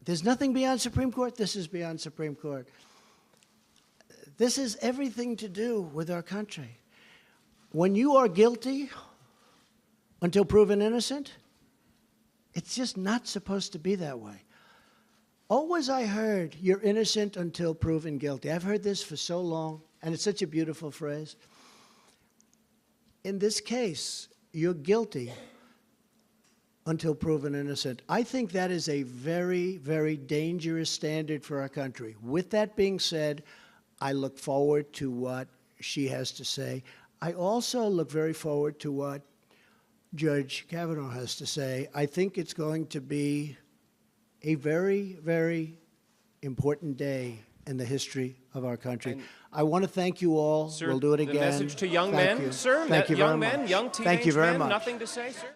There's nothing beyond Supreme Court. This is beyond Supreme Court. This is everything to do with our country. When you are guilty until proven innocent, it's just not supposed to be that way. Always I heard, you're innocent until proven guilty. I've heard this for so long, and it's such a beautiful phrase. In this case, you're guilty until proven innocent. I think that is a very, very dangerous standard for our country. With that being said, I look forward to what she has to say. I also look very forward to what Judge Kavanaugh has to say. I think it's going to be a very, very important day in the history of our country. And I want to thank you all. Sir, we'll do it again. The message to young Thank men, you. sir, Thank you young very men, much. young teenage Thank you very men, much. nothing to say, sir?